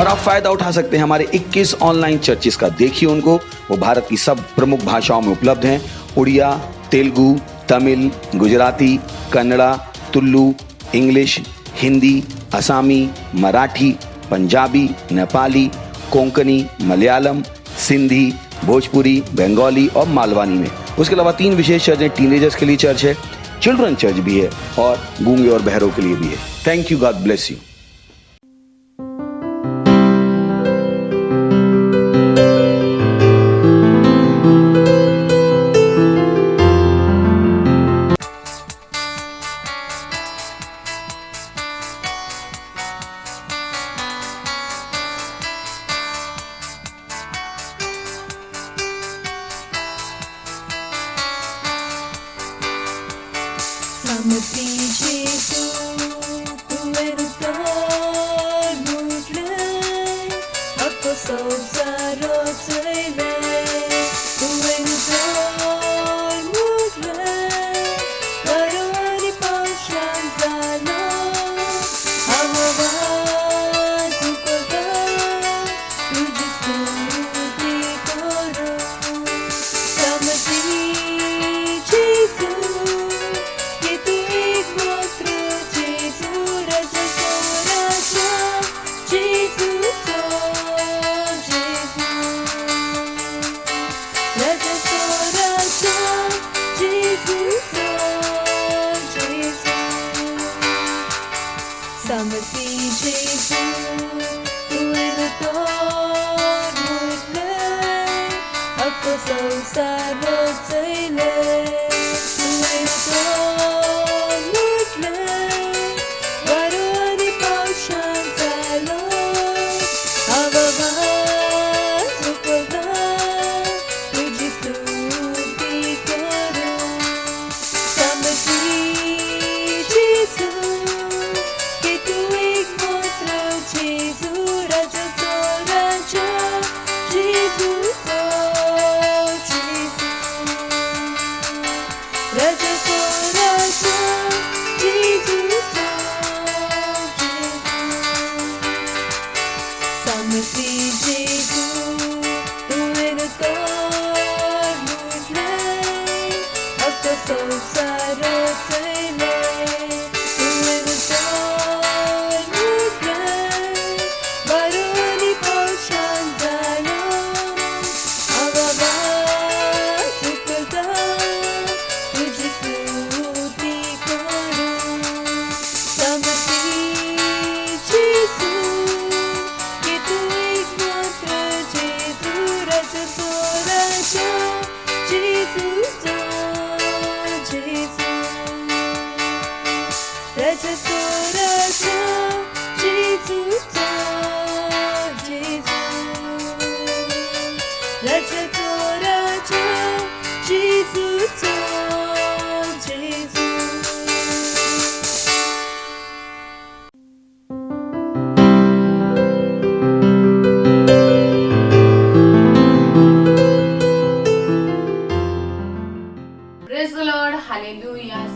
और आप फायदा उठा सकते हैं हमारे 21 ऑनलाइन चर्चेस का। देखिए उनको, वो भारत की सब प्रमुख भाषाओं में उपलब्ध हैं। उड़िया, तेलुगु, तमिल, गुजराती, कन्नड़ा, तुलु, इंग्लिश, हिंदी, असमी, मराठी, पंजाबी, नेपाली, कोंकणी, मलयालम, सिंधी, भोजपुरी, बंगाली और मालवानी में। उसके अलावा 3 विशेष चर्च हैं। टीनेजर्स के लिए चर्च है, चिल्ड्रन चर्च भी है और गूंगे और बहरों के लिए भी है। Thank you, God bless you.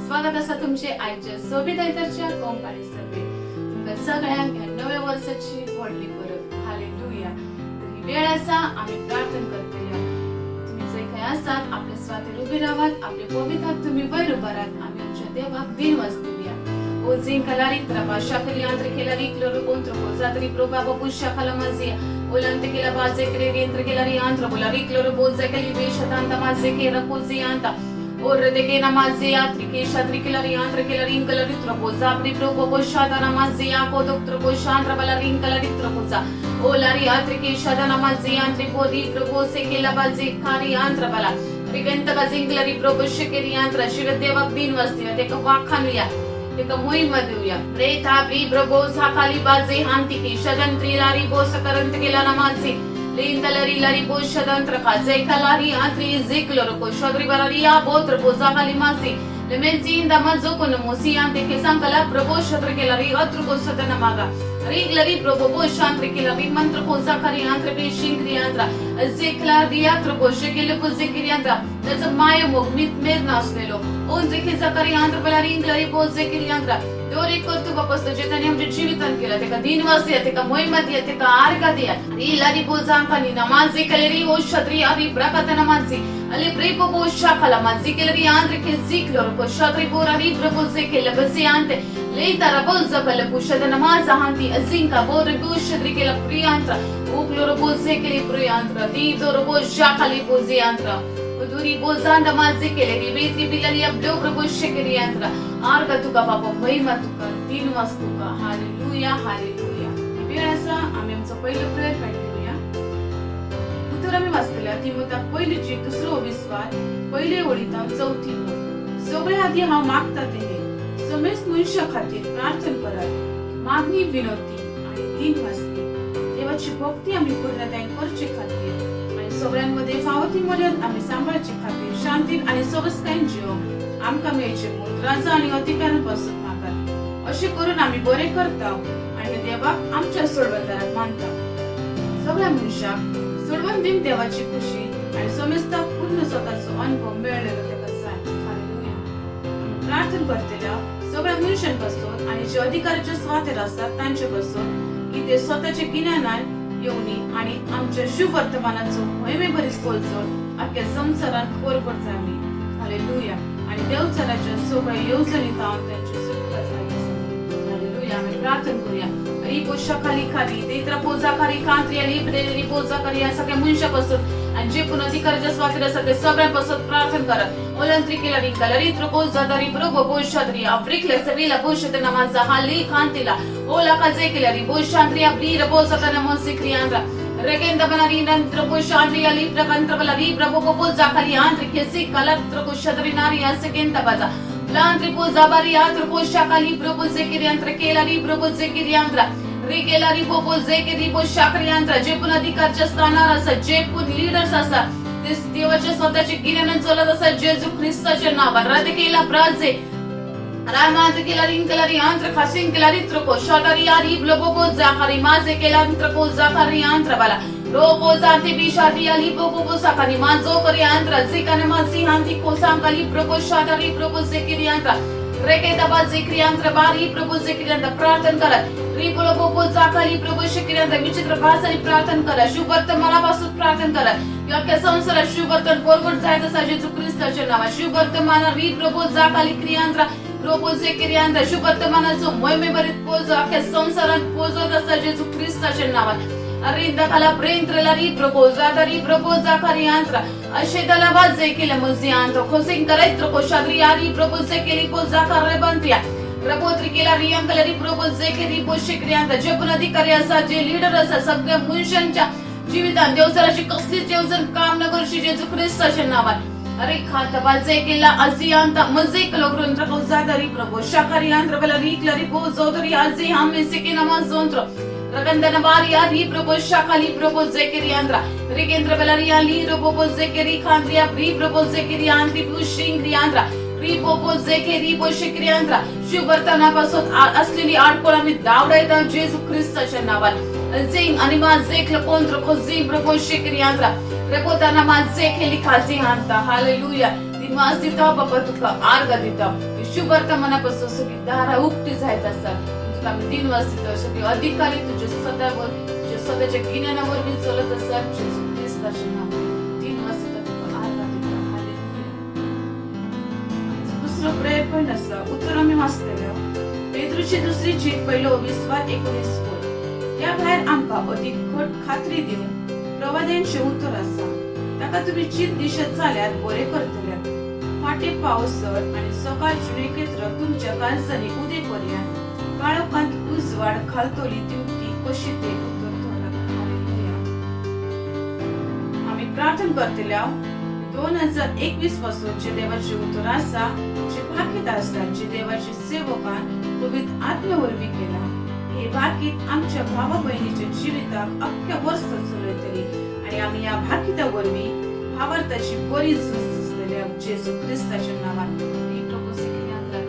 स्वागत असा तुमचे आजच्या सोबीत आयतारच्या कोंपाणी सभेत सगळ्यांक नव्या वर्षाची व्हडली परब हालेलुया। तर ही वेळ आसा आम्ही प्रार्थना करतल्या। तुम्ही जे काही आसात आपल्या स्वातीर उभी रावात, आपले पवित्र हात तुम्ही वयर उभारात। आम्ही आमच्या देवाक दिनवास दिवया। ओ जिंकलारी त्रबाशा कलियांत्र केलारी क्लोरो कोंत्र कोजात्री प्रोबा बबुशा कलमाजिया ओलंते केला बाजे करे रेंत्र केलारी आंत्र बोलारी क्लोरो बोजे कली बेशतांता माजे के रकोजियांता और देखे नमाज़े यात्री के शात्री के लरी आंध्र के लरी इंकलरी त्रपोजा अपनी प्रोको को शादा नमाज़े या को दोक्त्र को शांद्र बलरी इंकलरी त्रपोजा ओ लरी यात्री के शादा नमाज़े यांत्री को दी प्रोको से के लबाज़े खारी आंध्र बला रिगंत का जिंकलरी प्रोको शिकेरी आंध्र शिवदेव दिन वस्ती ते को वाखानुया ते को मोई मधुया प्रेता प्री प्रोको साखाली बाजे हांती की शदन त्रिलारी बोस करंत के ला नमाज़े Lindalari lari boshadantr kaze kalari antri ziklor ko shodri bararia botr bozakali masi lemenzi inda mazoko no musi ante ke sankala probo shodri kelari atru ko satana maga riglari probo boshantri kelari mantra ko zakari antre be shingri antra ziklari atru ko shekele ko zikri antra that's a maya mogmit mer nasnelo ओंजे की जकारी आंध्र बलारी इंग्लरी बोझे की आंध्र दोरी करतु बपस्त जेताने आमचे जीवितन केलं ते का दिनवास दिया ते का मोहिमत दिया ते का आर्गा दिया इलारी बोझा कानी नमाज केलेरी ओ क्षत्रिय अरी ब्रकत नमाजी अली प्रेपो बो शाखला माजी केलेरी आंध्र के जिक्लोर को क्षत्रिय बोरारी ब्रबोझे के लबसे आंते लेता रबोझ कल पुषद नमाज हांती अजिंका बोर गुषद्री के लप्रियांत्र ओक्लोर बोझे के प्रियांत्र दी दोर बो शाखली बोझे आंत्र दुरी बोझांड माजे केलेरी वेत्री बिलली अब्लो प्रभुष्य केली आंत्र आर्गा तुका बाबा महिमा तुका तीन वास्तुका हालेलुया हालेलुया वेळ असा आम्ही आमचं पहिलं प्रेयर पॉइंट घेऊया उत्तर आम्ही वाचलेल्या तिमोथा पहिली चीट दुसरो विश्वास पहिले ओळीता चौथी सगळे आधी हांव मागता ते समेस मनुष्य खातीर प्रार्थना करात मागणी विनंती आणि तीन वाजती देवाची भक्ती आम्ही पूर्णताय करची खातीर सगळ्यांमध्ये फावती मर्याद आम्ही सांभाळची खातीर शांतीन आणि सोबस्कायन जीव आमका मेळचे मूल राजा आणि अधिकारांपासून मागात असे करून आम्ही बरे करता आणि देवाक आमच्या सोडवणदारात मानता सगळ्या मनुष्याक सोडवण दिन देवाची खुशी आणि समजता पूर्ण स्वतःचा अनुभव मिळलेला ते कसा हालेलुया प्रार्थना करतेल्या सगळ्या मनुष्यांपासून आणि जे अधिकाराच्या स्वाधीन असतात त्यांच्यापासून की ते स्वतःच्या गिन्यानान येऊनी आणि आमच्या शुभ वर्तमानाचो महिमेभरीत पोहोचवून अख्ख्या संसारात बरोबर जावी हालेलुया आणि देवचराच्या सगळ्या योजनेत आहोत त्यांची सुटका झाली हालेलुया आम्ही प्रार्थना करूया रिपो शखाली खाली देत्रा पोजा खाली कांत्री आणि ब्रेरी पोजा खाली या सगळ्या मनुष्यापासून आणि जे पण अधिकाराच्या स्वाधीन असतात ते सगळ्यांपासून प्रार्थना करा ओलंत्री केला रिंकाला रित्र पोजा दरी प्रभू पोषाद्री आफ्रिकला सगळीला पोषत नमाजा हाली कांतीला ओला काजे केला रि पोषाद्री आपली रपोजा नमोसी क्रियांद्रा रेगेंदा बनारी नंत्र पोषाद्री अली प्रकंत्र बलारी प्रभू पोजा खाली आंद्र केसी कलत्र पोषाद्री नारी असे केंता बाजा लांद्री पोजा बारी आंद्र पोषा खाली प्रभू जे क्रियांद्र केला रि प्रभू जे क्रियांद्रा रिकेला रि पोपो जे के रि पोषा क्रियांद्रा जे पण अधिकारच्या स्थानावर असतात जे पण लीडर्स असतात ते देवाच्या स्वतःचे गिन्यान चालत असतात जेजू ख्रिस्ताच्या नावात राधे केला प्राजे रामांत केला रिंकला रि आंत्र खासिंग केला रि त्रको शॉटरी आरी ब्लोबो जाखारी माजे केला त्रको जाखारी आंत्र बाला रोपो जाते बिशारी आली बोबो साखारी माजो करी आंत्र जिकाने मासी हांती कोसांकाली प्रभु शॉटरी प्रभु जेकिरी आंत्र रेकेता बाजे क्रियांत्र बारी प्रभु जेकिरी प्रार्थना करत रिपोलो बोबो जाखाली प्रभु शेकिरी विचित्र भाषाने प्रार्थना करा शुभ वर्तमानापासून प्रार्थना करा अख्ख्या संसारात शुभ वर्तन बरोबर जायचं असा जेजू ख्रिस्ताच्या नावात शुभ वर्तमान रि प्रभु जाखाली क्रियांत्र रोपोजे क्रियांत्र शुभ वर्तमानाचं महिमेभरीत पोच अख्ख्या संसारात पोचत असता जेजू ख्रिस्ताच्या नावात अरिंदकाला प्रेंत्रला रि प्रपोजा रि प्रपोजा क्रियांत्र अशेदाला बाजे केले मजी आंत्र खोसिंग करैत्र कोशाद्री आरी प्रपोजे केली पोजा कररे बनतिया प्रपोत्री केला रियांकला रि प्रपोजे केली पोशे क्रियांत्र जे पण अधिकारी असतात जे लीडर असतात सगळ्या मनुष्यांच्या जीवितात देवसराची कसलीच योजन काम न करूशी जेजू ख्रिस्ताच्या नावात अरे खाता बाजे केला अजियांता मजे कलोग्रंत्र कोजादरी प्रभु शाकारी आंत्र बला रिकला रि पोजोदरी आजी हमें से के नमाज जोंत्र रगंदन बारी आरी प्रभु शाखाली प्रभु जेकेरी आंद्रा रिकेंद्र बला रि आली प्रभु जेकेरी खांद्रिया प्री प्रभु जेकेरी आंद्री पुशिंग रि आंद्रा प्री प्रभु जेकेरी पोशिक्री आंद्रा शुभ वर्तमानापासून असलेली आडकोळ आम्ही दावडायता जेजू ख्रिस्ताच्या नावात जिंग आणि माझे क्लकोंत्र खोजी प्रभु शिक्री आंद्रा रेपोताना माझे खेली खाजी हांता हालेलुया दिनवास दिता बाबा तुका आर्गा दिता शुभ वर्तमानापासून सगळी दारा उघडी जायत असतात तुला तीन वाजता सगळे अधिकारी तुझे स्वतःवर तुझ्या स्वतःच्या गिन्यानावर मी चलत असतात जेजू ख्रिस्ताचे नाव तीन वाजता तुका आर्गा दिता हालेलुया दुसरं प्रेयर पण असा उत्तर आम्ही वाचलेल्या पेद्रूची दुसरी चीट पहिलो 20:19 या बाहेर आमका अधिक खट खात्री देऊन प्रवाद्यांचे उत्तर असा ताका तुम्ही चित दिशेत चाल्यात बरे करतल्यात फाटे पावसर आणि सकाळ जुनेकेत्र तुमच्या कांसानी उदेपर्यंत काळोखांत उजवाड खालतोली दिवती कशी ते उत्तर तोंडात हालेलुया आम्ही प्रार्थना करतल्या 2021 पासून जे देवाचे उत्तर असा जे भाकीत असतात जे देवाचे सेवकान पवित्र आत्म्यावर केला हे भाकीत आमच्या भावा बहिणीच्या जीविताक अख्ख्या वर्ष चलतली आणि आम्ही या भाकितावर मी भावार्थाची बरीच असलेल्या जेजू ख्रिस्ताच्या नावात ही प्रपोज केली आंतर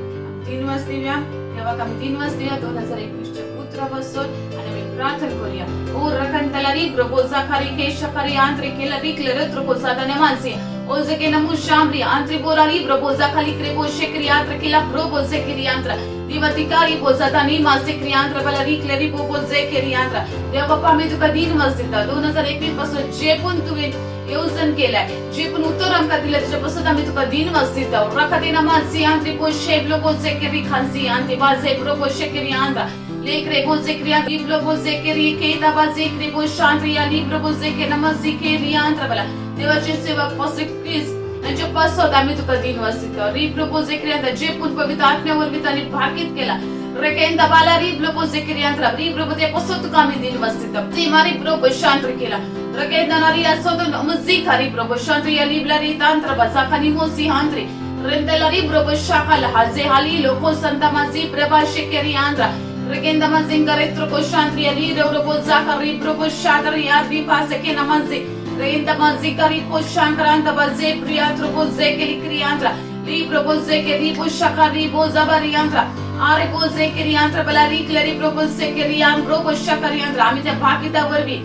3 वाजता तेव्हा आम्ही 3 वाजता 2021 च्या पुत्रापासून आणि आम्ही प्रार्थना करूया ओ रखंतला रि प्रपोजा खारी के शखारी आंतरे केला रिकले रत्र पोसादाने Mansi Ozeke na mushambri antri borari broboza khali krebo shekriantra kila broboze kiriantra दिवतिकारी बोलता नी मासिक क्रियांत्र बलारी क्लेरी बोबोजे क्रियांत्र देव बाप्पा मी तुका दिन मस्जिदा 2021 पासून जे पण तुम्ही योजन केलाय जे पण उत्तर अंक दिले त्याच्यापासून आम्ही तुका दिन मस्जिदा रखते नमाजी आंत्री पोशे ब्लोबोजे केरी खांसी आंती बाजे ब्रोबोशे क्रियांत्र लेकरे बोजे क्रिया लिब्लो बोजे केरी केता बाजे क्रिबो शांत्रिया लिब्लो बोजे के नमाजी क्रियांत्र बला देवाचे सेवक पास्टर क्रिस यांच्या पासोत आम्ही तुका दिन वासिता री प्रपोजे क्रियांत जे पण पवित्र आत्म्यावर विताने भाकीत केला रेकेंदा बाला री प्रपोजे क्रियांत री प्रपोजे पासोत तुका आम्ही दिन वासिता ती मारी प्रभु शांत केला रेकेंदा नारी असोत मजी खारी प्रभु शांत या लिबला री तंत्र बसा खानी मोसी हांत्री रेंदला री प्रभु शाखाला हाजे हाली लोको संता माजी प्रभा शेकेरी आंद्रा रेकेंदा माजिंगा रेत्रो को शांत या री प्रभु जाखरी प्रभु शादर या री पासे के नमाजी Reinda mazikari po shankranta baze priatro boze ke likriantra libro boze ke ribo shakari boza variantra are boze ke riantra balari kleri boze ke rian bro shakariantra आम्ही त्या भागीदावर बी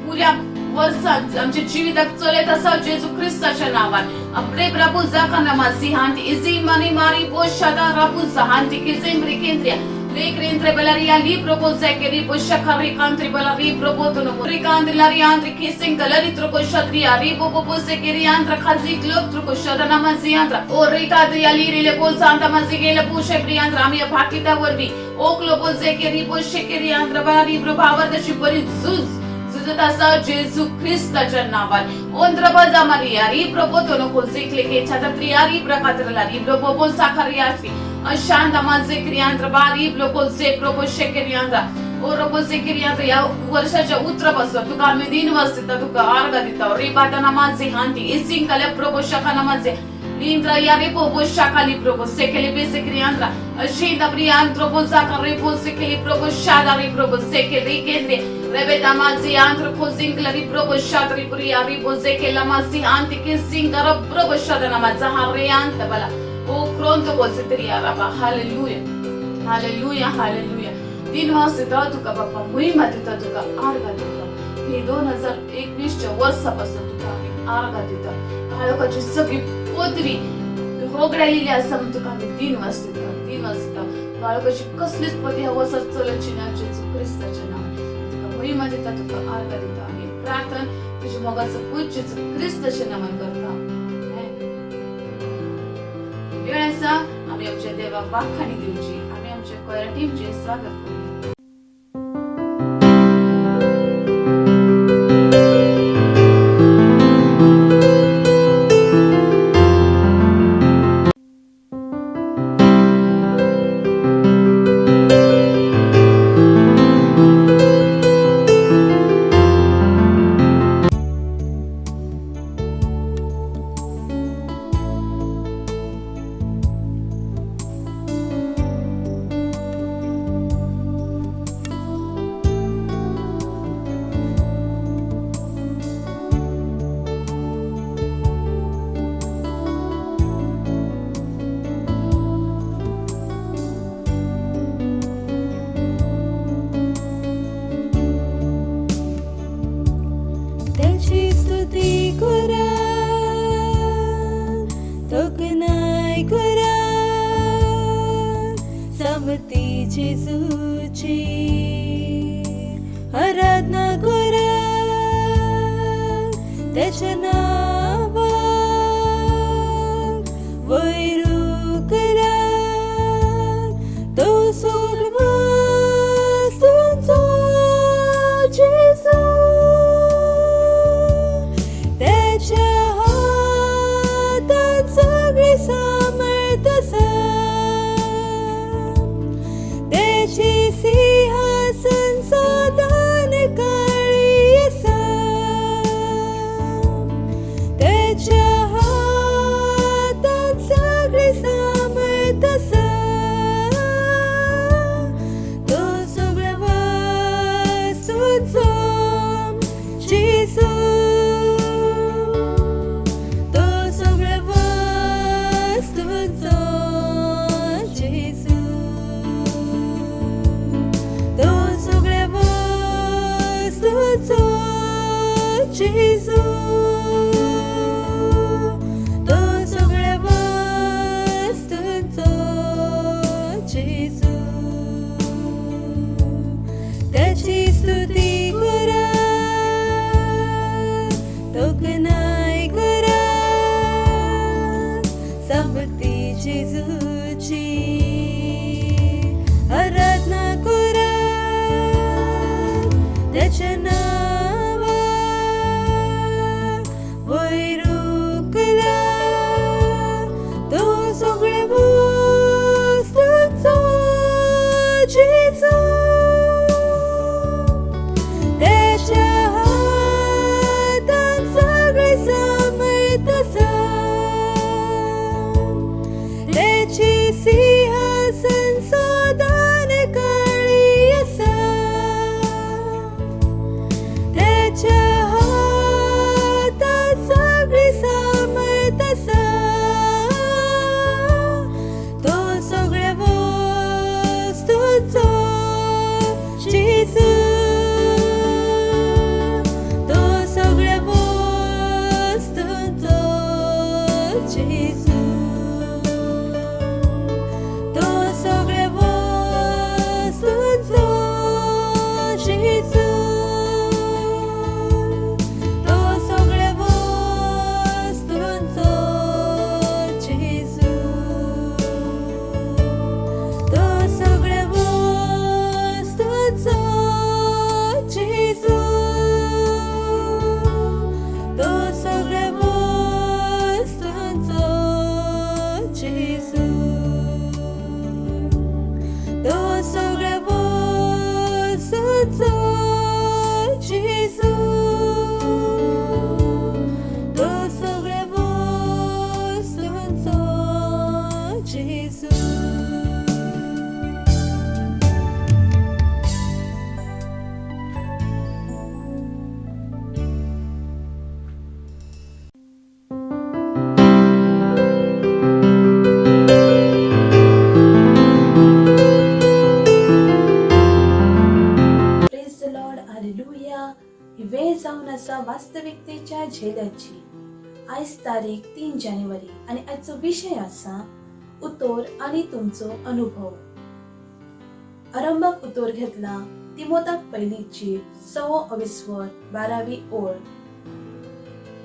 पुऱ्या वर्षात आमच्या जीवितात चलत असा जेजू ख्रिस्ताच्या नावात आपले प्रभू जाका नमासी हांती इजी मनी मारी बो शदा प्रभू हांती के जिंबरी केंद्रिया लेक्रेंtre belaria libro boze ke ribo shakari country balari probotono ricandilari andri kissing galari troko shatria ribo boze ke riantra khazi glob troko shadana maziantra o ricadria lirile bolsanta mazigele bushe priantra आम्ही भाकीदावर बी ओकलो बोजे के ribo शेकेरियांत्र balari प्रभावरची बरी जुजत असा जेजू ख्रिस्ताच्या नावात ओंद्र बाजा Maria री प्रबोतोनो कोजिकले के छात्रिया री प्रकात्रला री प्रबो साखरियाची अशांत माझे क्रियांत्र बारी ब्लोकोचे प्रभु शेकेरियांत्र ओ रबो शेकेरियांत्र या वर्षाच्या उत्तरापासून तुका आम्ही दिन वाजता तुका आर्गा दिता रे बाटा माझे हांती इसिंग कले प्रभु शाखा नमाजे Lintra ya repo bo shakali probo sekeli bese kriandra ashinda briantro bo zakare bo sekeli probo shadari probo sekeli kendri rebeta mazi antro ko zinkleri probo shadri priya ribo zekela mazi antike singara probo shadana mazahare anta bala o pronto bo setria raba hallelujah hallelujah hallelujah दिन वाजता तुका बाप्पा महिमा देता तुका आर्गा देता हे 2021 च्या वर्षापासून तुका आम्ही आर्गा देता बाळकाची सगळी पोतरी होगडालेली असं तुका आम्ही दिन वाजता बाळकाची कसलीच पदी हवसर चलची ना जेजू ख्रिस्ताच्या नावाने तुका महिमा देता तुका आर्गा देता आणि प्रार्थना तुझ्या मगाचं पूज्य ख्रिस्ताच्या नावाने करता वेळेचा आम्ही आमच्या देवा वाखाणी देऊची आम्ही आमच्या कोयरा टीमचे स्वागत करू जेजूची आराधना करा त्याच्या नावाक वैरू करा तो सर्व स्तुतीचो जेजू त्याच्या हातात सगळी सामर्थ आसा सिंहासन सदान काळी आसा त्याच्या हातात सगळी सामर्थ आसा तो सगळ्या वस्तूंचो जेजू तो सगळ्या वस्तूंचो जेजू Jesus, त्याच्या नावा वैरूकला तो सगळे वस्तूंचो जेजू त्याच्या हातांत सगळे समर्थ आसा त्याची सिंहासन सदां काळी आसा त्याच्या हातांत सगळी समर्थ आसा तो सगळ्या वस्तूंचो जेजू तो सगळ्या वस्तूंचो जेजू तो सगळ्या वस्तूंचो जेजू तो सगळ्या वस्तूंचो जेजू तो सगळ्या वस्तूंचो जेजू तो सगळ्या वस्तूंचो जेजू तो सगळ्या वस्तूंचो जेजू तो सगळ्या वस्तूंचो जेजू प्रेज द लॉर्ड, हालेलुया. ही वेळ जावन आसा वास्तविकतेच्या झेल्याची. आयज तारीख 3 जानेवारी आणि आजचो विषय आसा उतोर आणि तुमचो अनुभव. आरंभक उतोर घेतला तिमोथाक पहिलीची 6:12 ओळ.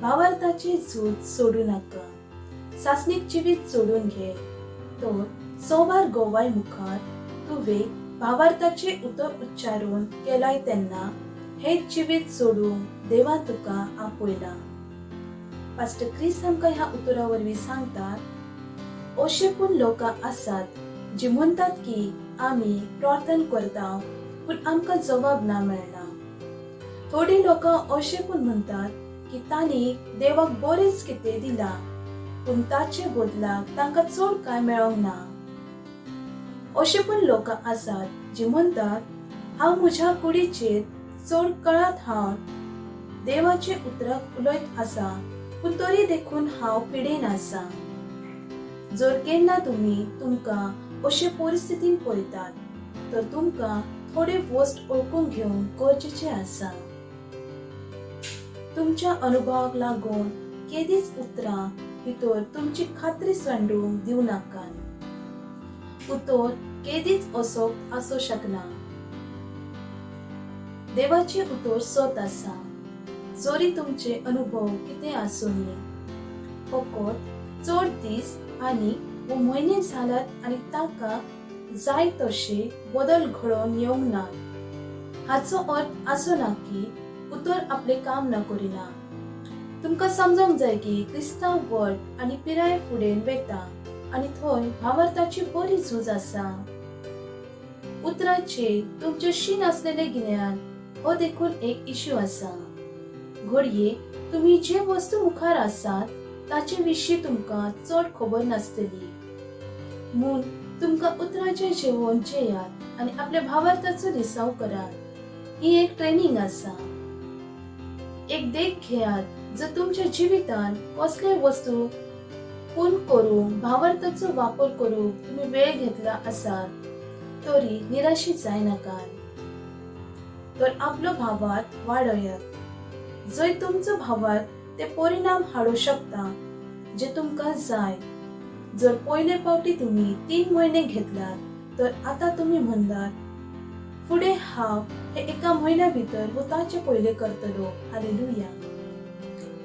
भावार्थाची झूज सोडू नका, सासनीक जिवीत सोडून घे. तर 6 गोवाय मुखार तुवें भावार्थाचे उतर उच्चारून केलाय तेन्ना हे जिवीत सोडूंक देवा तुका आपयला. पास्टर क्रिस आमकां ह्या उतरा वरवीं सांगतात, अशे पूण लोक आसात जी म्हणटात की आमी प्रार्थना करता पूण आमकां जबाब ना मेळना. थोडी लोक अशे पूण म्हणटात की तांणी देवाक बरेंच कितें दिला पूण ताचे बदलाक तांकां चड कांय मेळोंक ना. अशे पण लोक आसात जी म्हणतात, हांव म्हज्या कुडीचेर चड काळात हांव देवाचे उतराक उलयत आसा पूण तरी देखून हांव पिडेन आसा. जर केन्ना तुमी तुमकां अशे परिस्थितीन पळयतात तर तुमकां थोडे वस्त ओळखून घेवंक गरजेचे आसा. तुमच्या अनुभवाक लागून केदीच उतरां भितर तुमची खात्री सांडूंक दिवं नाका. उतर केदीच असो आसूं शकना. देवाचे उतर सत आसा. जरी तुमचे अनुभव कितें आसुनी, फकत चड दीस आनी म्हयने जाल्यात आनी ताका जाय तशे बदल घडोवन येवंक ना. हाचो अर्थ आसो ना की उतर आपले काम न करिना. तुमकां समजूंक जाय की क्रिस्तांव वर्ल्ड आनी पिराये फुडें वता आनी थंय भावार्थाची बरी झूज आसा. उतराचे तुमचे शीन असलेले गिन्यान हो देखून एक इश्यू आसा. घडये तुम्ही जे वस्तू मुखार आसात ताचे विशीं तुमकां चड खबर नासतली. म्हूण तुमकां उतराचें जेवण जेयात आनी आपल्या भावार्थाचो निसाव करात. ही एक ट्रेनिंग आसा. एक देख घेयात. जर तुमच्या जिवितान कसले वस्तू पूर्ण करूंक भावार्थाचो वापर करूंक तुम्ही वेळ घेतला आसात तरी निराशीत जाय नाकात. तर आपलो भावार्थ वाडयात. जंय तुमचो भावार्थ ते परिणाम हाडूं शकता जे तुमकां जाय. जर पयले फावटी तुम्ही 3 महिने घेतलात तर आता तुम्ही म्हणतात फुडें हांव हे 1 महिन्या भितर वताचे पयले करतलो. हालेलुया.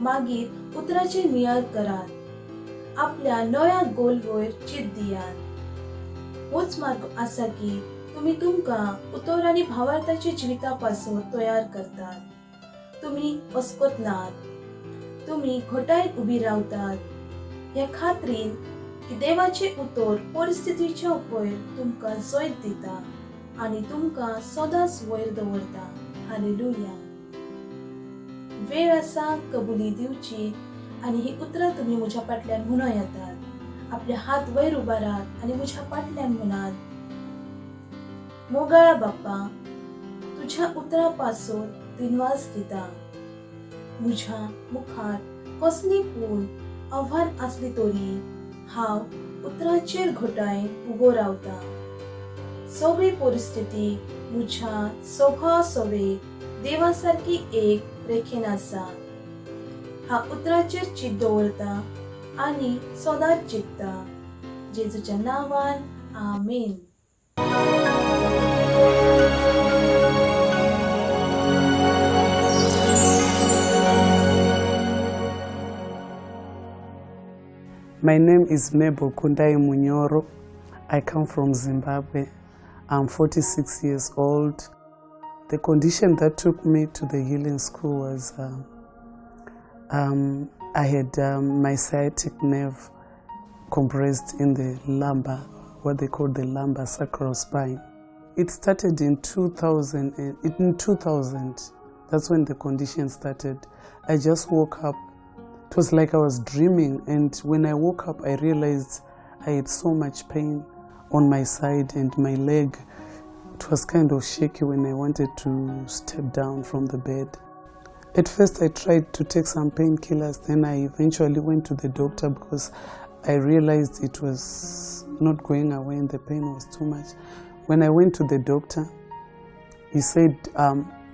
मागीर उतराचे नियाळ करात. आपल्या नव्या गोल वयर चित दियात. होच मार्ग आसा की तुम्ही तुमका उतर आणि भावार्थाच्या जिवितापासून तयार करतात. तुम्ही अस्कोतनात, तुम्ही घोटाळीत उभी रावतात. ह्या खात्रीन की देवाचे उतर परिस्थितीच्या वयर तुमका जैत दिता आणि तुमका सदांच वयर दवरता. हालेलुया. वेळ आसा कबुली दिवची आणि ही उतरां तुम्ही म्हज्या फाटल्यान म्हणून येतात. आपले हात वयर उबारात आणि म्हज्या फाटल्यान म्हणात, मोगाळा बाप्पा, तुझ्या उतरापासून दिनवास दिता. म्हज्या मुखार कसली पूण आव्हान असली तरी हांव उतराचेर घोटाळेन उबो रावता. सगळी परिस्थिती म्हज्या स्वभाव सवे देवासारखी एक रेखेन आसा. हांव उतराचेर चिंत दवरता आणि सदांच जिखता. जेजूच्या नांवान आमेन. My name is Mebo Kundai Munyoro. I come from Zimbabwe. I'm 46 years old. The condition that took me to the healing school was I had my sciatic nerve compressed in the lumbar, what they call the lumbar sacral spine. It started in 2000. That's when the condition started. I just woke up. It was like I was dreaming, and when I woke up, I realized I had so much pain on my side and my leg. It was kind of shaky when I wanted to step down from the bed. At first, I tried to take some painkillers, then I eventually went to the doctor because I realized it was not going away and the pain was too much. When I went to the doctor, he said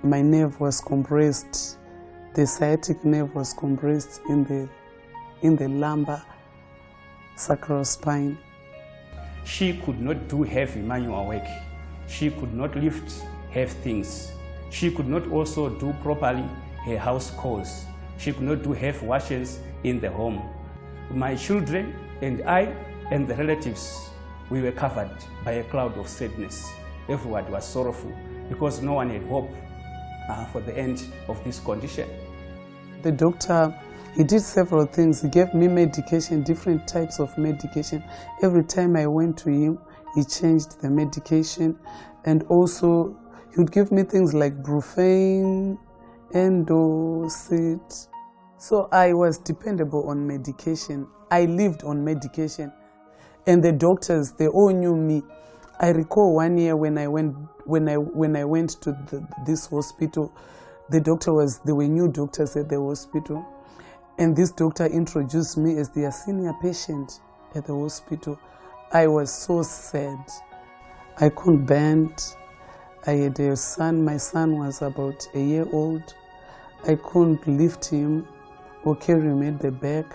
my nerve was compressed. The sciatic nerve was compressed in the lumbar sacral spine. She could not do heavy manual work. She could not lift heavy things. She could not also do properly her house chores. She could not do heavy washes in the home. My children and I and the relatives, we were covered by a cloud of sadness. Everyone was sorrowful because no one had hope for the end of this condition. The doctor, he did several things. He gave me medication, different types of medication. Every time I went to him, he changed the medication. And also, he would give me things like Brufen, Endocet. So I was dependable on medication. I lived on medication. And the doctors, they all knew me. I recall one year when I went to this hospital, there were new doctors at the hospital, and this doctor introduced me as their senior patient at the hospital. I was so sad. I couldn't bend. I had a son. My son was about a year old. I couldn't lift him or carry him at the back.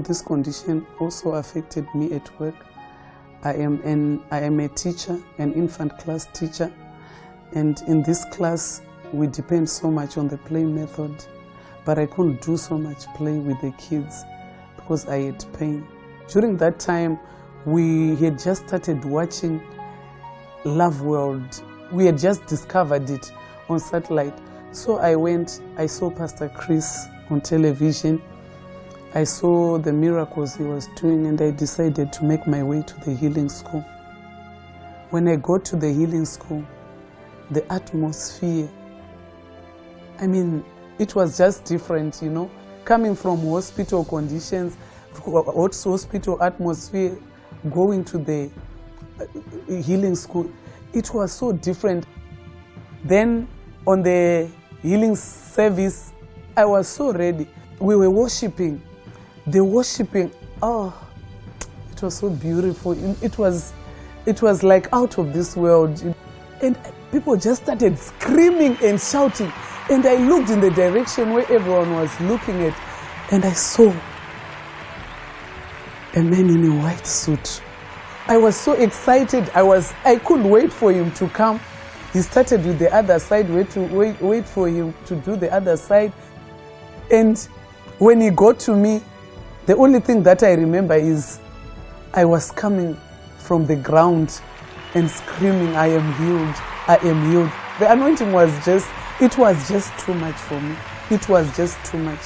This condition also affected me at work. I am a teacher, an infant class teacher. And in this class, we depend so much on the play method, but I couldn't do so much play with the kids because I had pain. During that time, we had just started watching Love World. We had just discovered it on satellite. So I saw Pastor Chris on television. I saw the miracles he was doing, and I decided to make my way to the healing school. When I got to the healing school, the atmosphere, it was just different, coming from hospital conditions, hospital atmosphere, going to the healing school. It was so different. Then on the healing service, I was so ready. We were worshiping. The worshiping, it was so beautiful. It was like out of this world. And people just started screaming and shouting. And I looked in the direction where everyone was looking at, and I saw a man in a white suit. I was so excited. I couldn't wait for him to come. He started with the other side, wait for him to do the other side. And when he got to me, the only thing that I remember is I was coming from the ground. and screaming, I am healed, I am healed. The anointing was just too much for me. It was just too much.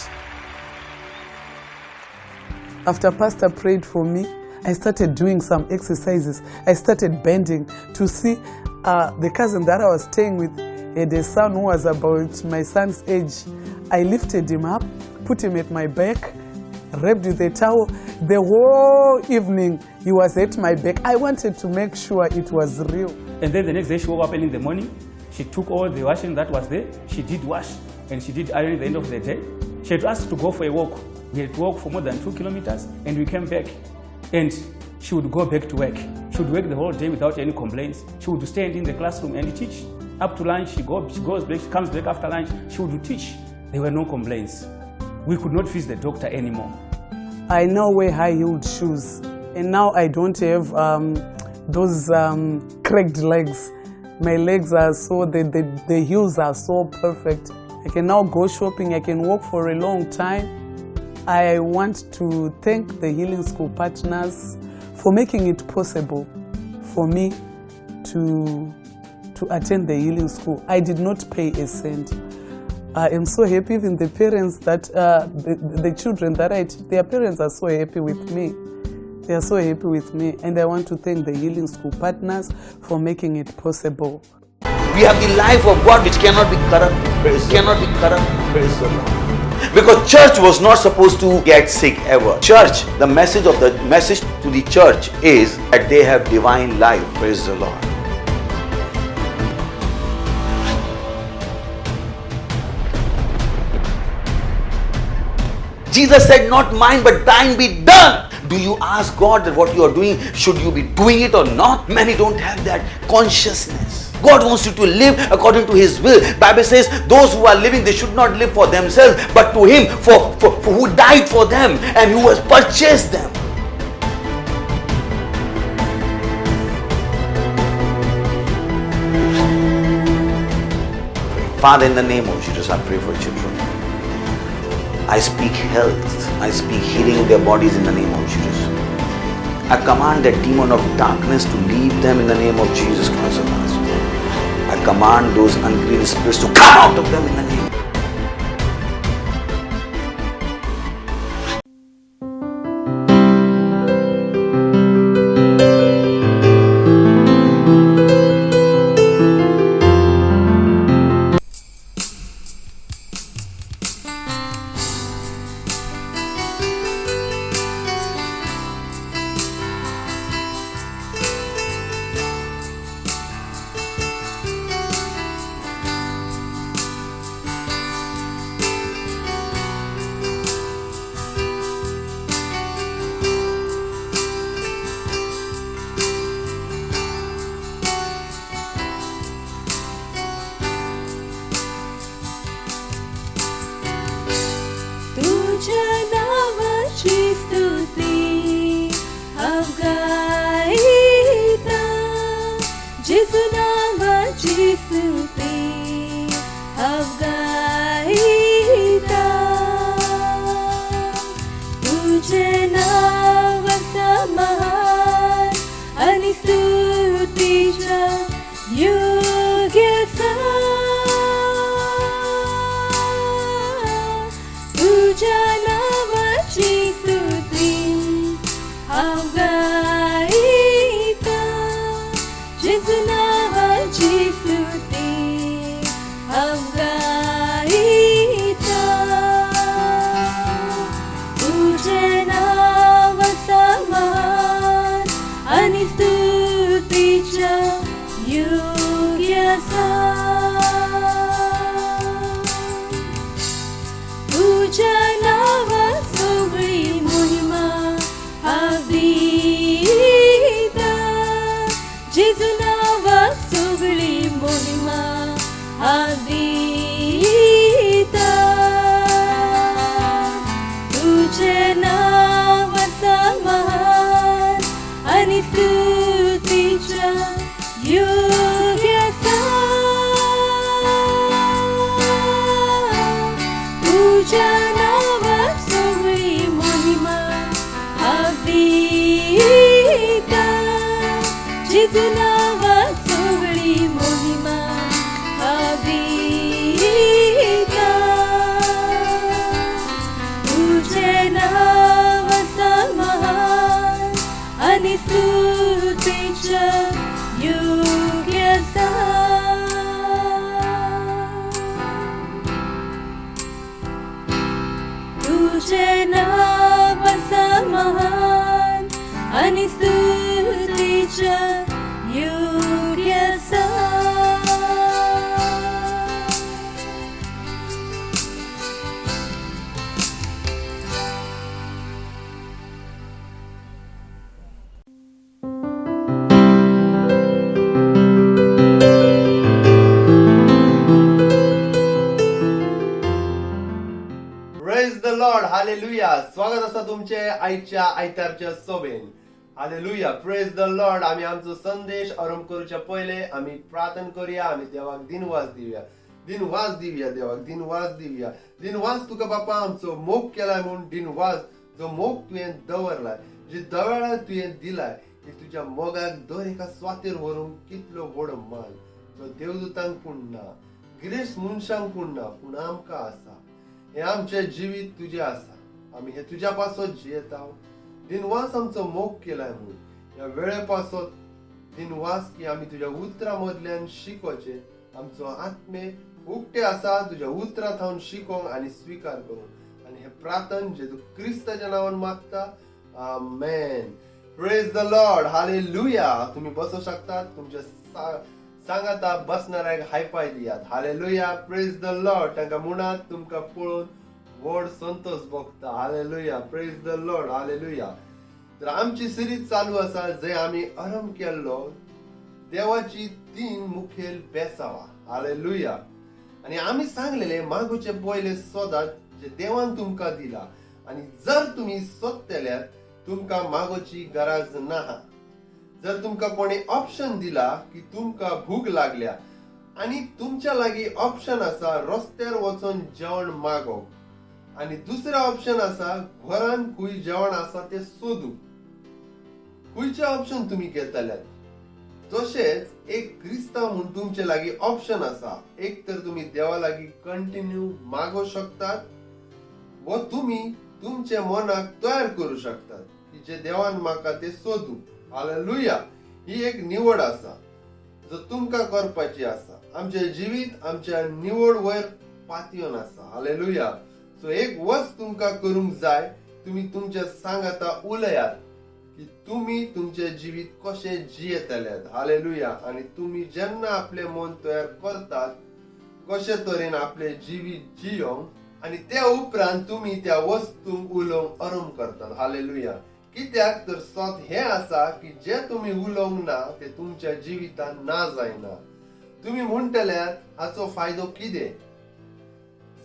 After Pastor prayed for me, I started doing some exercises. I started bending to see the cousin that I was staying with had a son who was about my son's age. I lifted him up, put him at my back, wrapped with a towel. The whole evening he was at my back. I wanted to make sure it was real. And then the next day she woke up early in the morning. She took all the washing that was there. She did wash and she did iron at the end of the day. She had asked to go for a walk. We had to walk for more than 2 kilometers and we came back. And she would go back to work. She would work the whole day without any complaints. She would stand in the classroom and teach. Up to lunch, she goes back, she comes back after lunch, she would teach. There were no complaints. We could not visit the doctor anymore. I now wear high-heeled shoes, and now I don't have those cracked legs. My legs are so, the heels are so perfect. I can now go shopping, I can walk for a long time. I want to thank the Healing School partners for making it possible for me to attend the Healing School. I did not pay a cent. I am so happy. Even the parents that, the children that I teach, their parents are so happy with me. They are so happy with me. And I want to thank the Healing School partners for making it possible. We have the life of God which cannot be corrupt. Cannot be corrupt. Praise the Lord. Because church was not supposed to get sick ever. Church, the message to the church is that they have divine life. Praise the Lord. Jesus said, not mine but thine be done. Do you ask God that what you are doing, should you be doing it or not? Many don't have that consciousness. God wants you to live according to His will. Bible says those who are living, they should not live for themselves, but to Him for who died for them and who has purchased them. Father, in the name of Jesus, I pray for children. I speak health. I speak healing in their bodies in the name of Jesus. I command the demon of darkness to leave them in the name of Jesus Christ of Nazareth. I command those unclean spirits to come out of them in the name. तुझ्या नावाची स्तुती अवगाईता जेसू नावाची स्तुती अवगाईता तुझे नावाचा महान आणि स्तुतीच्या योग्यता तुझ्या नावाची स्तुती अवगाईता जेसू नावाची स्तुती अवगाईता तुझे नावाचा महान आणि स्तुतीच्या योग्यता तुझ्या नावा सगळी महिमा हावीता जेजू नावा सगळी महिमा हावीता तुझे नावाचा महान आणि स्तुतीच्या योग्यता तुझ्या नावात सगळी महिमा हावीता जेजू नावा आणि स्तुतीच्या योग्यता तुझे नाव महान आणि स्तुतीच्या योग्यता प्रेज द लॉर्ड, हालेलुया. स्वागत असता तुमचे आईच्या आयतारच्या सोबेन. Hallelujah, praise the Lord. आम्ही आमचो संदेश आरंभ करूच्या पहिले आम्ही प्रार्थना करूया. आम्ही देवाक दिनवास दिवया, दिनवास दिवया, देवाक दिनवास दिवया. दिनवास तुका बापा आमचो मोग केलाय म्हणून दिनवास जो मोग तुवें दवरलाय, जी दवेळा तुवें दिलाय, ती तुझ्या मोगाक दर एका स्वातेर व्हरून कितलो व्हड मान. तो देवदूतांक पूण ना, गिरेस मनशांक पूण ना, पूण आमकां आसा. हे आमचे जिवीत तुझे आसा. आम्ही हे तुझ्या पासत जियेत आहोत. दिनवास आमचो मोग केलाय म्हणून या वेळेपासत दिनवास की आम्ही तुझ्या उतरा मधल्यान शिकोचे. आमचो आत्मे उक्ते आसा तुझ्या उतरात हांव शिकोंक आणि स्वीकार करूंक. आणि हे प्रार्थना जे तू क्रिस्ताच्या नावान मागता. Amen. Praise the Lord, hallelujah. तुम्ही बसू शकतात. तुमच्या सांगाता बसणाऱ्याक हायपाय दियात. हालेलुया. Praise the Lord. तांकां मुणात तुमकां पळोवन व्हड संतोष भोगता. Hallelujah. Praise the Lord. Hallelujah. तर आमची सिरीज चालू आसा जंय आमी आरंभ केल्लो देवाची 3 मुखेल बेसावा. हालेलुया. आणि आम्ही सांगलेले मागूचे पहिले सोदात जे देवान तुमकां दिला. आणि जर तुम्ही सोदतल्यात तुमकां मागोची गरज ना. जर तुमका कोणी ऑप्शन दिला की तुमका भूक लागल्या आणि तुमच्या लागी ऑप्शन असा रस्त्यार वचून जेवण मागोवप, आणि दुसरा ऑप्शन असा घरान खूय जेवण असा ते सोदू. खुयचे ऑप्शन तुम्ही घेतल्यात. तसेच एक क्रिस्ताव म्हणून तुमचे लागी ऑप्शन असा. एक तर तुम्ही देवा लागी कंटिन्यू मागू शकतात, व तुम्ही तुमचे मनाक तयार करू शकतात की जे देवान माका ते सोदू. हालेलुया. ही एक निवड असा जो तुमका करपाची असा. आमचे जीवित आमच्या निवड वयर पातयेवन असा. हालेलुया. सो एक वस्त तुमका करूंक जाय. तुम्ही तुमच्या सांगाता उलयात की तुम्ही तुमचे जीवित कशे जियेतल्यात. हालेलुया. आणि तुम्ही जेन्ना आपले मन तयार करतात कशे तरेन आपले जीवित जियोंक आणि त्या उपरांत तुम्ही त्या वस्तूंक उलोवंक आरंभ करतात. हालेलुया. कित्याक तर सत हे आसा की जे तुम्ही उलोवंक ना ते तुमच्या जिवितान ना जायना. तुम्ही म्हणटल्यात हाचो फायदो कितें?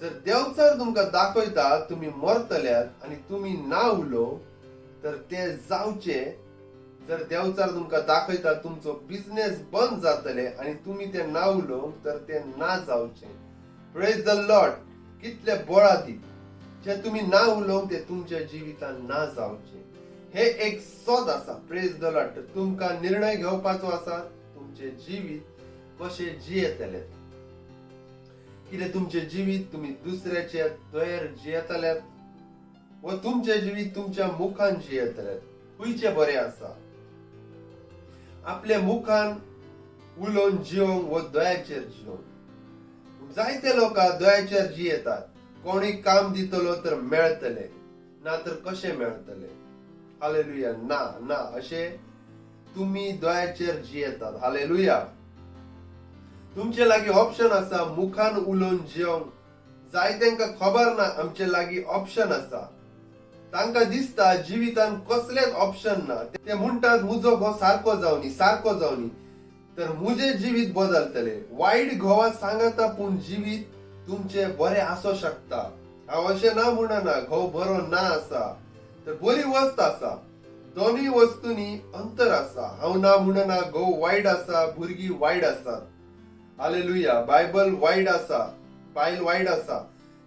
जर देवचार तुमका दाखयता तुम्ही मरतल्यात आणि तुम्ही ना उलोव तर ते जावचे. जर देवचार तुमका दाखयता तुमचो बिझनेस बंद जातले आणि तुम्ही ते ना उलोव तर ते ना जावचे. Praise the Lord. कितले बोळाती जे तुम्ही ना उलोव ते तुमच्या जिवितान ना जावचे. हे एक सोद असा. Praise the Lord. तर तुमका निर्णय घेवपाचो असा तुमचे जीवित कशे जियेतले. कितें तुमचे जीवित तुम्ही दुसऱ्याचे तयार जियेतल्यात व तुमचे जीवित तुमच्या मुखान जियेतल्यात. खुयचे बरे असा. आपल्या मुखान उलोवन जिवंक व दयाचेर जिवंक. जायते लोक दयाचेर जियेतात. कोणी काम दितलो तर मेळतले, ना तर कशे मेळतले. हालेलुया. ना ना अशे तुम्ही दयाचेर जियेतात. हालेलुया. तुमचे लागी ऑप्शन असा मुखान उलोवन जेवंक. जायत्यांका खबर ना आमचे लागी ऑप्शन असा. तांका दिसता जिवितान कसलेच ऑप्शन ना. ते म्हणतात मुजो घो सारको जावनी, सारको जावनी तर मुझे जीवित बदलतले. वाईट घोवा सांगता पूण जीवित तुमचे बरे आसो शकता. हांव अशें ना म्हणना घोव बरो ना आसा तर बरी वस्त आसा. दोन्ही वस्तूंनी अंतर आसा. हांव ना म्हणना घोव वाईट आसा, भुरगीं वाईट आसात. हालेलुया. बायबल वाईट आसा, बायल वाईट आसा.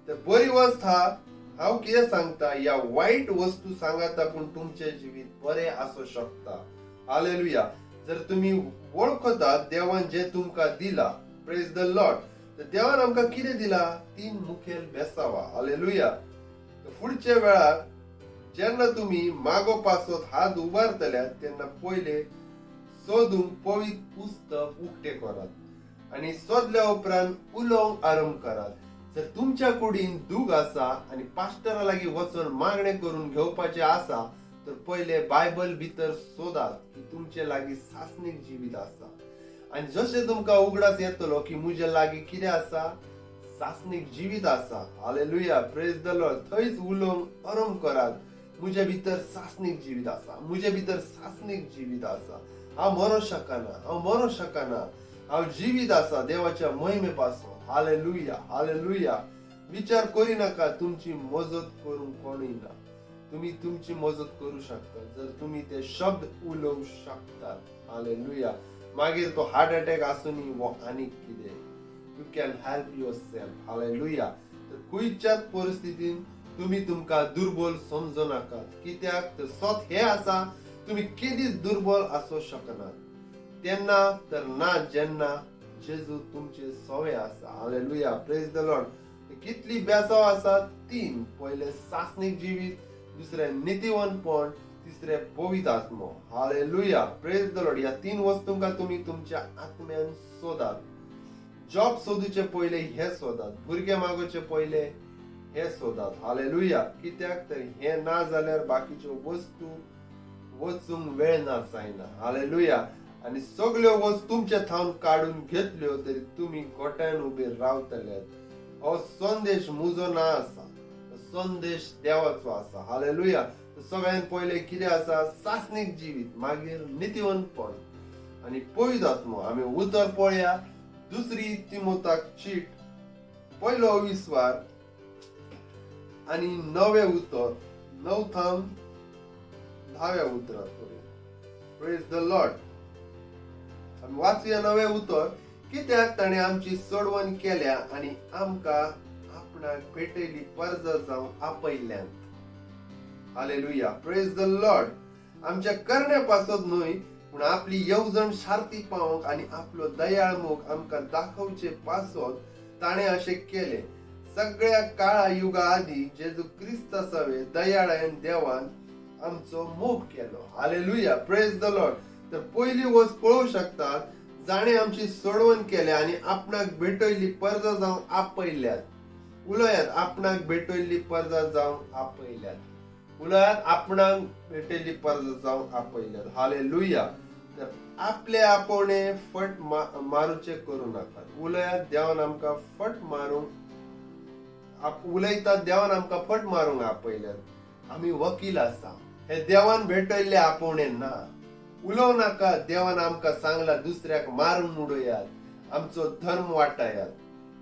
तर बरी वस्त हांव कितें सांगता या वाईट वस्तू सांगता पूण तुमचे जीवित बरे आसो शकता. हालेलुया. जर तुम्ही वळखतात देवान जे तुमका दिला. Praise the Lord. तर देवान आमकां कितें दिला? 3 मुखेल बेसावा. हालेलुया. फुडच्या वेळार जेन्ना तुम्ही मागो पासत हात उबारतल्यात तेन्ना पहिले सोदूंक पवित्र पुस्तक उक्ते करात आणि सोदल्या उपरांत उलोवंक आरंभ करात। जर तुमच्या कुडीन दूग आसा आणि पास्टरा लागीं वचून मागणे करून घेवपाचे आसा तर पहिले बायबल भितर सोदात की तुमचे लागीं सासणीक जिवीत आसा आणि जशें तुमकां उगडास येतलो की म्हजे लागीं कितें आसा, सासणीक जिवीत आसा। Hallelujah, praise the Lord. थंयच उलोवंक आरंभ करात, म्हजे भितर सासणीक जिवीत आसा, म्हजे भितर सासणीक जिवीत आसा, हांव मरो शकना, हांव मरो शकना, हांव जिवीत आसा देवाच्या महिमे पासून। Hallelujah, hallelujah. विचार करी नाका तुमची मजत करूंक कोणूय ना, तुम्ही तुमची मजत करू शकता जर तुम्ही ते शब्द उलोवंक शकतात। हालेलुया। मागीर तो हार्ट अटॅक आसूनी वा आनी कितें, you can help yourself. Hallelujah. तर खंयच्याच परिस्थितीन तुम्ही तुमकां दुर्बल समजू नाकात, कित्याक तर सत हे आसा तुम्ही केदीच दुर्बल आसूं शकनात तेन्ना तर ना जेन्ना जेजू तुमचे सवय आसा। Hallelujah, praise the Lord. कितली बेसाव आसात? 3। पहिले सासणीक जिवीत, दुसरे नीतिवंतपण, तिसरे पवित्र आत्मो। Hallelujah, praise the Lord. या 3 वस्तूंका तुम्ही तुमच्या आत्म्यान सोदात। जॉब सोदूचे पहिले हे सोदात, भुरगे मागोवचे पहिले हे सोदात। हालेलुया। कित्याक तर हे ना जाल्यार बाकीच्यो वस्तू वचूंक वेळ ना जायना। हालेलुया। आणि सगळ्यो वस्तू तुमच्या थावन काढून घेतल्यो तरी तुम्ही गोट्यान उबे रावतल्यात। हो संदेश मुजो ना आसा, संदेश देवाचो आसा। हालेलुया। सगळ्यात पहिले कितें आसा? सासणीक जिवीत, मागीर नीतिवंतपण आणि पवित्र आत्मो। आमी उतर पळया 2 तिमोथाक चीट 1 विस्वार आणि 9 उतर 9 थांब 10 उतरात प्रेज द लॉर्ड। आमी वाचूया 9 उतर। कित्याक ताणे आमची सोडवण केल्या आणि आमकां आपणाक भेटयली पर्ज जावं आपयल्यांत। Hallelujah, praise the Lord. आमच्या करण्यापासून न्हय पूण आपली येवजण शार्ती पावंक आणि आपलो दयाळ मोग आमकां दाखोवचे पासत ताणे अशें केले। सगळ्या काळा युगा आदी जेजू क्रिस्त सवे दयाळान देवान आमचो मोग केलो। Hallelujah, praise the Lord. तर पहिली वस्त पळोवंक शकतात, जाणे आमची सोडवण केल्या आणि आपणाक भेटयली पर्ज जावं आपयल्यात। उलयात आपणाक भेटयली पर्ज जावं आपयल्यात। उलयात आपणाक भेटयली पर्ज जावं आपयल्यात। हालेलुया। तर आपले आपोणे फट मारूचे करू नाकात। उलयात देवान आमकां फट मारूंक उलयतात, देवान आमकां फट मारूंक आपयल्यात। आमी वकील आसा, हे देवान भेटयल्ले आपोवणे ना। उलोव नाका, देवान आमकां सांगला दुसऱ्याक मारून उडयात, आमचो धर्म वाटायात।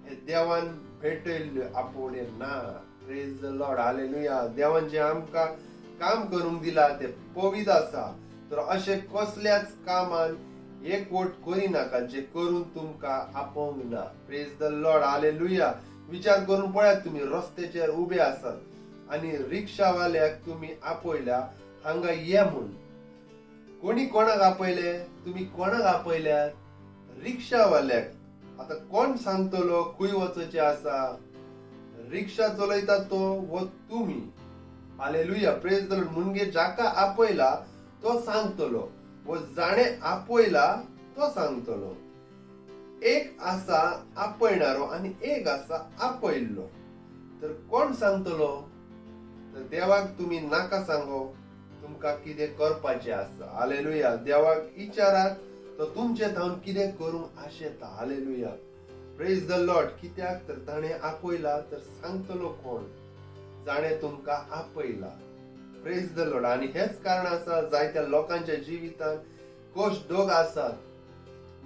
हे देवान भेटयल्ले आपोवणे ना। Praise the Lord. हालेलुया। देवान जे आमकां काम करूंक दिला ते पवित्र आसा। तर अशे कसल्याच कामान एकवट करी नाका जे करून तुमकां आपोवंक ना। Praise the Lord. हालेलुया। विचार करून पळयात, तुम्ही रस्त्याचेर उबे आसात आणि रिक्षावाल्याक तुम्ही आपयल्या हांगा ये म्हूण। कोणी कोणाक आपयले? तुम्ही कोणाक आपयल्यात? रिक्षावाल्याक। आता कोण सांगतलो खंय वचचे आसा? रिक्षा चलयता तो वो तुम्ही। Hallelujah, praise the Lord. म्हणजे जाका आपयला तो सांगतलो, व जाणे आपयला तो सांगतलो। एक आसा आपयणारो आणि एक आसा आपयल्लो। तर कोण सांगतलो? तर देवाक तुम्ही नाका सांगो तुमकां कितें करपाचें आसा। हालेलुया। देवाक विचारात तो तुमचे थावन कितें करूंक आशेता। Hallelujah, praise the Lord. कित्याक तर ताणे आपयला तर सांगतलो कोण? जाणे तुमकां आपयला। Praise the Lord. आणि हेच कारण आसा जायत्या लोकांच्या जिवितांत कश्ट दोग आसात।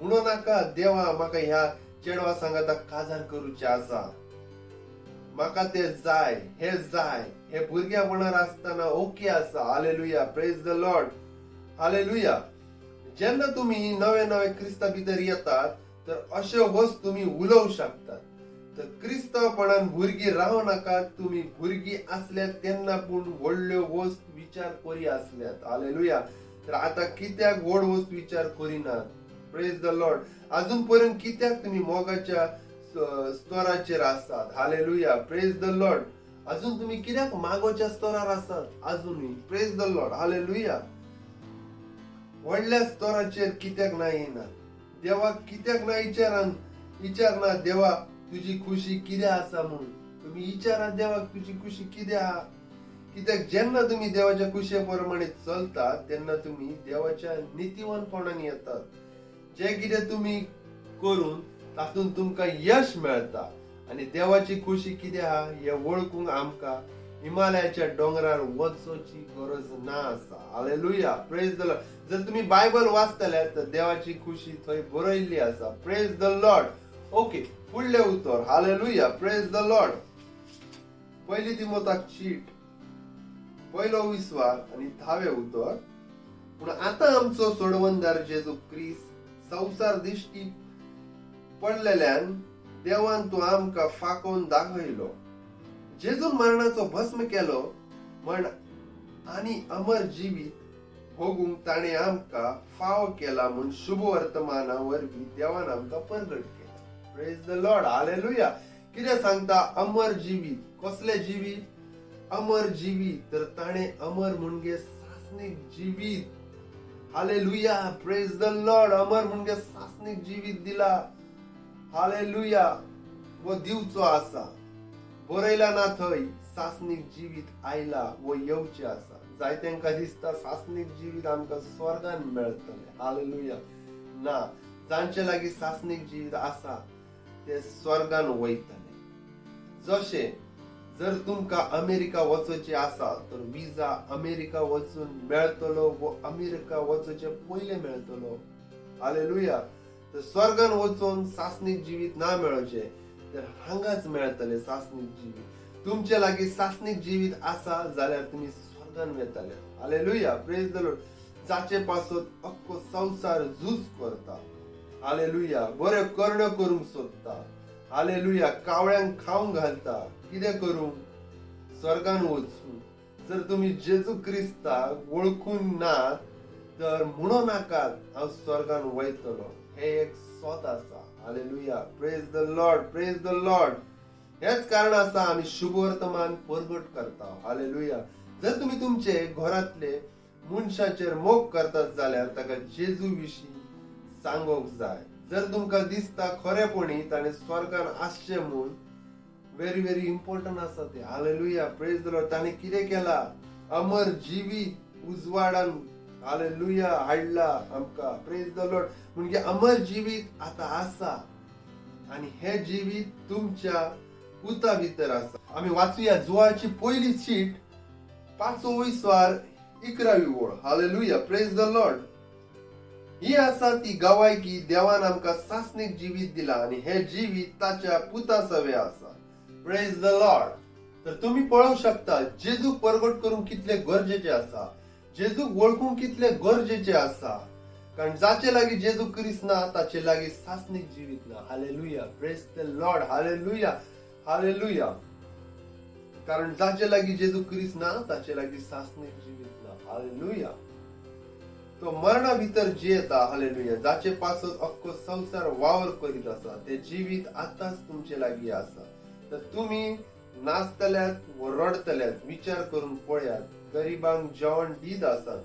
म्हणू नाका देवा म्हाका ह्या चेडवा सांगाता काजार करूचे आसा, म्हाका ते जाय, हे भुरग्यापणार आसतना ओके आसा। Hallelujah, praise the Lord. Hallelujah. जेन्ना तुम्ही नवे नवे क्रिस्ता भितर येतात तर अशे वस्त तुम्ही उलोवंक शकतात। तर क्रिस्तपणान भुरगी रावं नाकात। तुम्ही भुरगी आसल्यात तेन्ना पूण व्हडल्यो वस्त विचार करी आसल्यात। हालेलुया। तर आता कित्याक व्हड वस्त विचार करिनात? Praise the Lord. अजून पर्यंत कित्याक तुम्ही मोगाच्या स्तराचेर आसात? Hallelujah, praise the Lord. अजून तुम्ही कित्याक मागोच्या स्तरार आसात अजूनही. Praise the Lord, hallelujah. व्हडल्या स्तराचेर कित्याक नाही येणार? देवाक कित्याक ना विचारना देवा तुझी खुशी कित्या आसा म्हणून. तुम्ही विचारा देवाक तुझी खुशी कित्या आहा. कित्याक जेन्ना तुम्ही देवाच्या खुशेप्रमाणे चलतात तेन्ना तुम्ही देवाच्या नीतिवंतपणान येतात. जे कितें तुम्ही करून तातूंत तुमकां यश मेळटा आणि देवाची खुशी कितें आहा हे वळखूंक आमकां हिमालयाच्या डोंगरार वचोची गरज ना आसा. Hallelujah, praise the Lord. जर तुम्ही बायबल वाचतले तर देवाची खुशी थंय बरयल्ली आसा. Praise the Lord. ओके, फुडले उतर. Hallelujah, praise the Lord. पहिली तिमोथाक चीट 1 विस्वार आणि 10 उतर. पूण आता आमचो सोडवंदार जेजू ख्रिस्त संवसार दिश्टी पडलेल्यान देवान तू आमकां फाकोवन दाखयलो. जेजून मरणाचो भस्म केलो म्हण आनी अमर जिवीत भोगूंक ताणे आमकां फाव केला म्हूण शुभ वर्तमाना वरवीं देवान आमकां परगट केला. Praise the Lord, hallelujah. कितें सांगता? अमर जिवीत. कसले जिवीत? अमर जिवीत. तर ताणे अमर म्हणजे सासनीक जिवीत. Hallelujah, praise the Lord. अमर म्हणजे सासनीक जिवीत दिला. हालेलुया. वो दिवचो आसा. बरयला ना थंय सासनीक जिवीत आयला वो येवचे आसा. जायत्यांका दिसता सासनीक जिवीत आमकां स्वर्गान मेळटले. हालेलुया. ना, जांचे लागीं सासनीक जिवीत आसा ते स्वर्गान वयतले. जशे जर तुमकां अमेरिका वचोचे आसा तर विजा अमेरिका वचून मेळतलो वो अमेरिका वचोचे पयले मेळतलो. हालेलुया. तर स्वर्गान वचून सासनीक जिवीत ना मेळोचे तर हांगाच मेळतले सासनीक जिवीत. तुमचे लागीं सासनीक जिवीत आसा जाल्यार तुम्ही स्वर्गान वेतले. Hallelujah, praise the Lord. जाचे पासून अख्खो संवसार झूज करता. हालेलुया. बऱ्यो कर्ण्यो करूंक सोदता. हालेलुया. कावळ्यांक खावंक घालता. कितें करूंक? स्वर्गान वचून. जर तुम्ही जेजू क्रिस्ताक वळखून नात तर म्हणू नाकात हांव स्वर्गान वयतलो. हे एक स्वत आसा. Hallelujah, praise the Lord, praise the Lord. हेच कारण आसा आम्ही शुभ वर्तमान परगट करता. हालेलुया. जर तुम्ही तुमचे घरातले मनशाचेर मोग करतात जाल्यार ताका जेजू विशीं सांगोंक जाय. जर तुमकां दिसता खरेपणी ताणे स्वर्गान आसचे म्हूण व्हेरी व्हेरी इम्पॉर्टंट आसा ते. Hallelujah, praise the Lord. ताणे कितें केला? अमर जिवीत उजवाडान हालेलुया हाडला आमकां. Praise the Lord. म्हणजे अमर जिवीत आता आसा आणि हे जिवीत तुमच्या पुता भितर आसा. आम्ही वाचूया जुआची पहिली चीट 5 विस्वार 11 ओळ. Hallelujah, praise the Lord. ही आसा ती गवायकी देवान आमकां सासनीक जिवीत दिला आणि हे जिवीत ताच्या पुता सवे आसा. Praise the Lord. तर तुम्ही पळोवंक शकता जेजू परगट करूंक कितले गरजेचे आसा. जेजू वळखूंक कितले गरजेचे आसा. कारण जाचे लागीं जेजू क्रिस्त ना ताचे लागीं सासनीक जिवीत ना. Hallelujah, praise the Lord. Hallelujah, hallelujah. कारण जाचे लागीं जेजू क्रिस्त ना ताचे लागीं सासनीक जिवीत ना. हालेलुया. तो मरणा भितर जियेता. हालेलुया. जाचे पासून अख्खो संसार वावर करीत आसा ते जिवीत आताच तुमचे लागीं आसा. तर तुम्ही नाचतल्यात व रडतल्यात विचार करून पळयात. गरिबांक जेवण दीत आसात,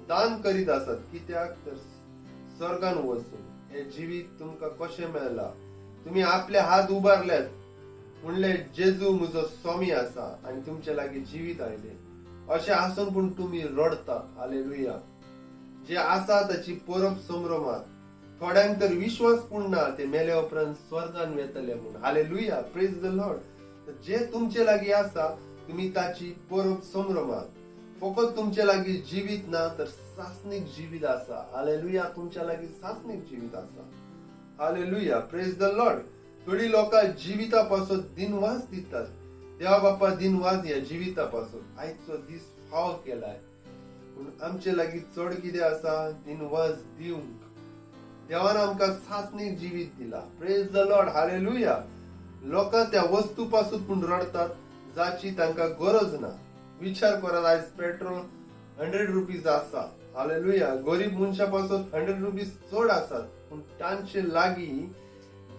दान करीत आसात. कित्याक तर स्वर्गान वचून हे जिवीत तुमकां कशें मेळला. तुम्ही आपले हात उबारल्यात म्हणले जेजू म्हजो स्वामी आसा आणि तुमचे लागीं जिवीत आयले. अशें आसून पूण तुम्ही रडता. हालेलुया. जे आसा ताची परब संभ्रमात. थोड्यांक तर विश्वास पूण ना ते मेले उपरांत स्वर्गान वेतले म्हणून. Hallelujah, praise the Lord. जे तुमचे लागीं आसा तुम्ही ताची परब संभ्रमात. फकत तुमचे लागीं जिवीत ना तर सासनीक जिवीत आसा. हालेलुया. तुमच्या लागीं सासनीक जिवीत आसा. Hallelujah, praise the Lord. थोडी लोकां जिवितापासून दिनवास दितात. देवा बापा दिनवास या जिवितापासून आयचो दीस फाव केलाय. पूण आमचे लागीं चड कितें आसा? दिनवास दिवंक. देवान आमकां सासनीक जिवीत दिला. Praise the Lord. हालेलुया. लोकां त्या वस्तू पासून पूण रडतात जाची तांकां गरज ना. विचार करात, आयज पेट्रोल 100 रुपीज आसा. हालेलुया. गरीब मनशा पासून 100 रुपीज चड आसात पूण तांचे लागीं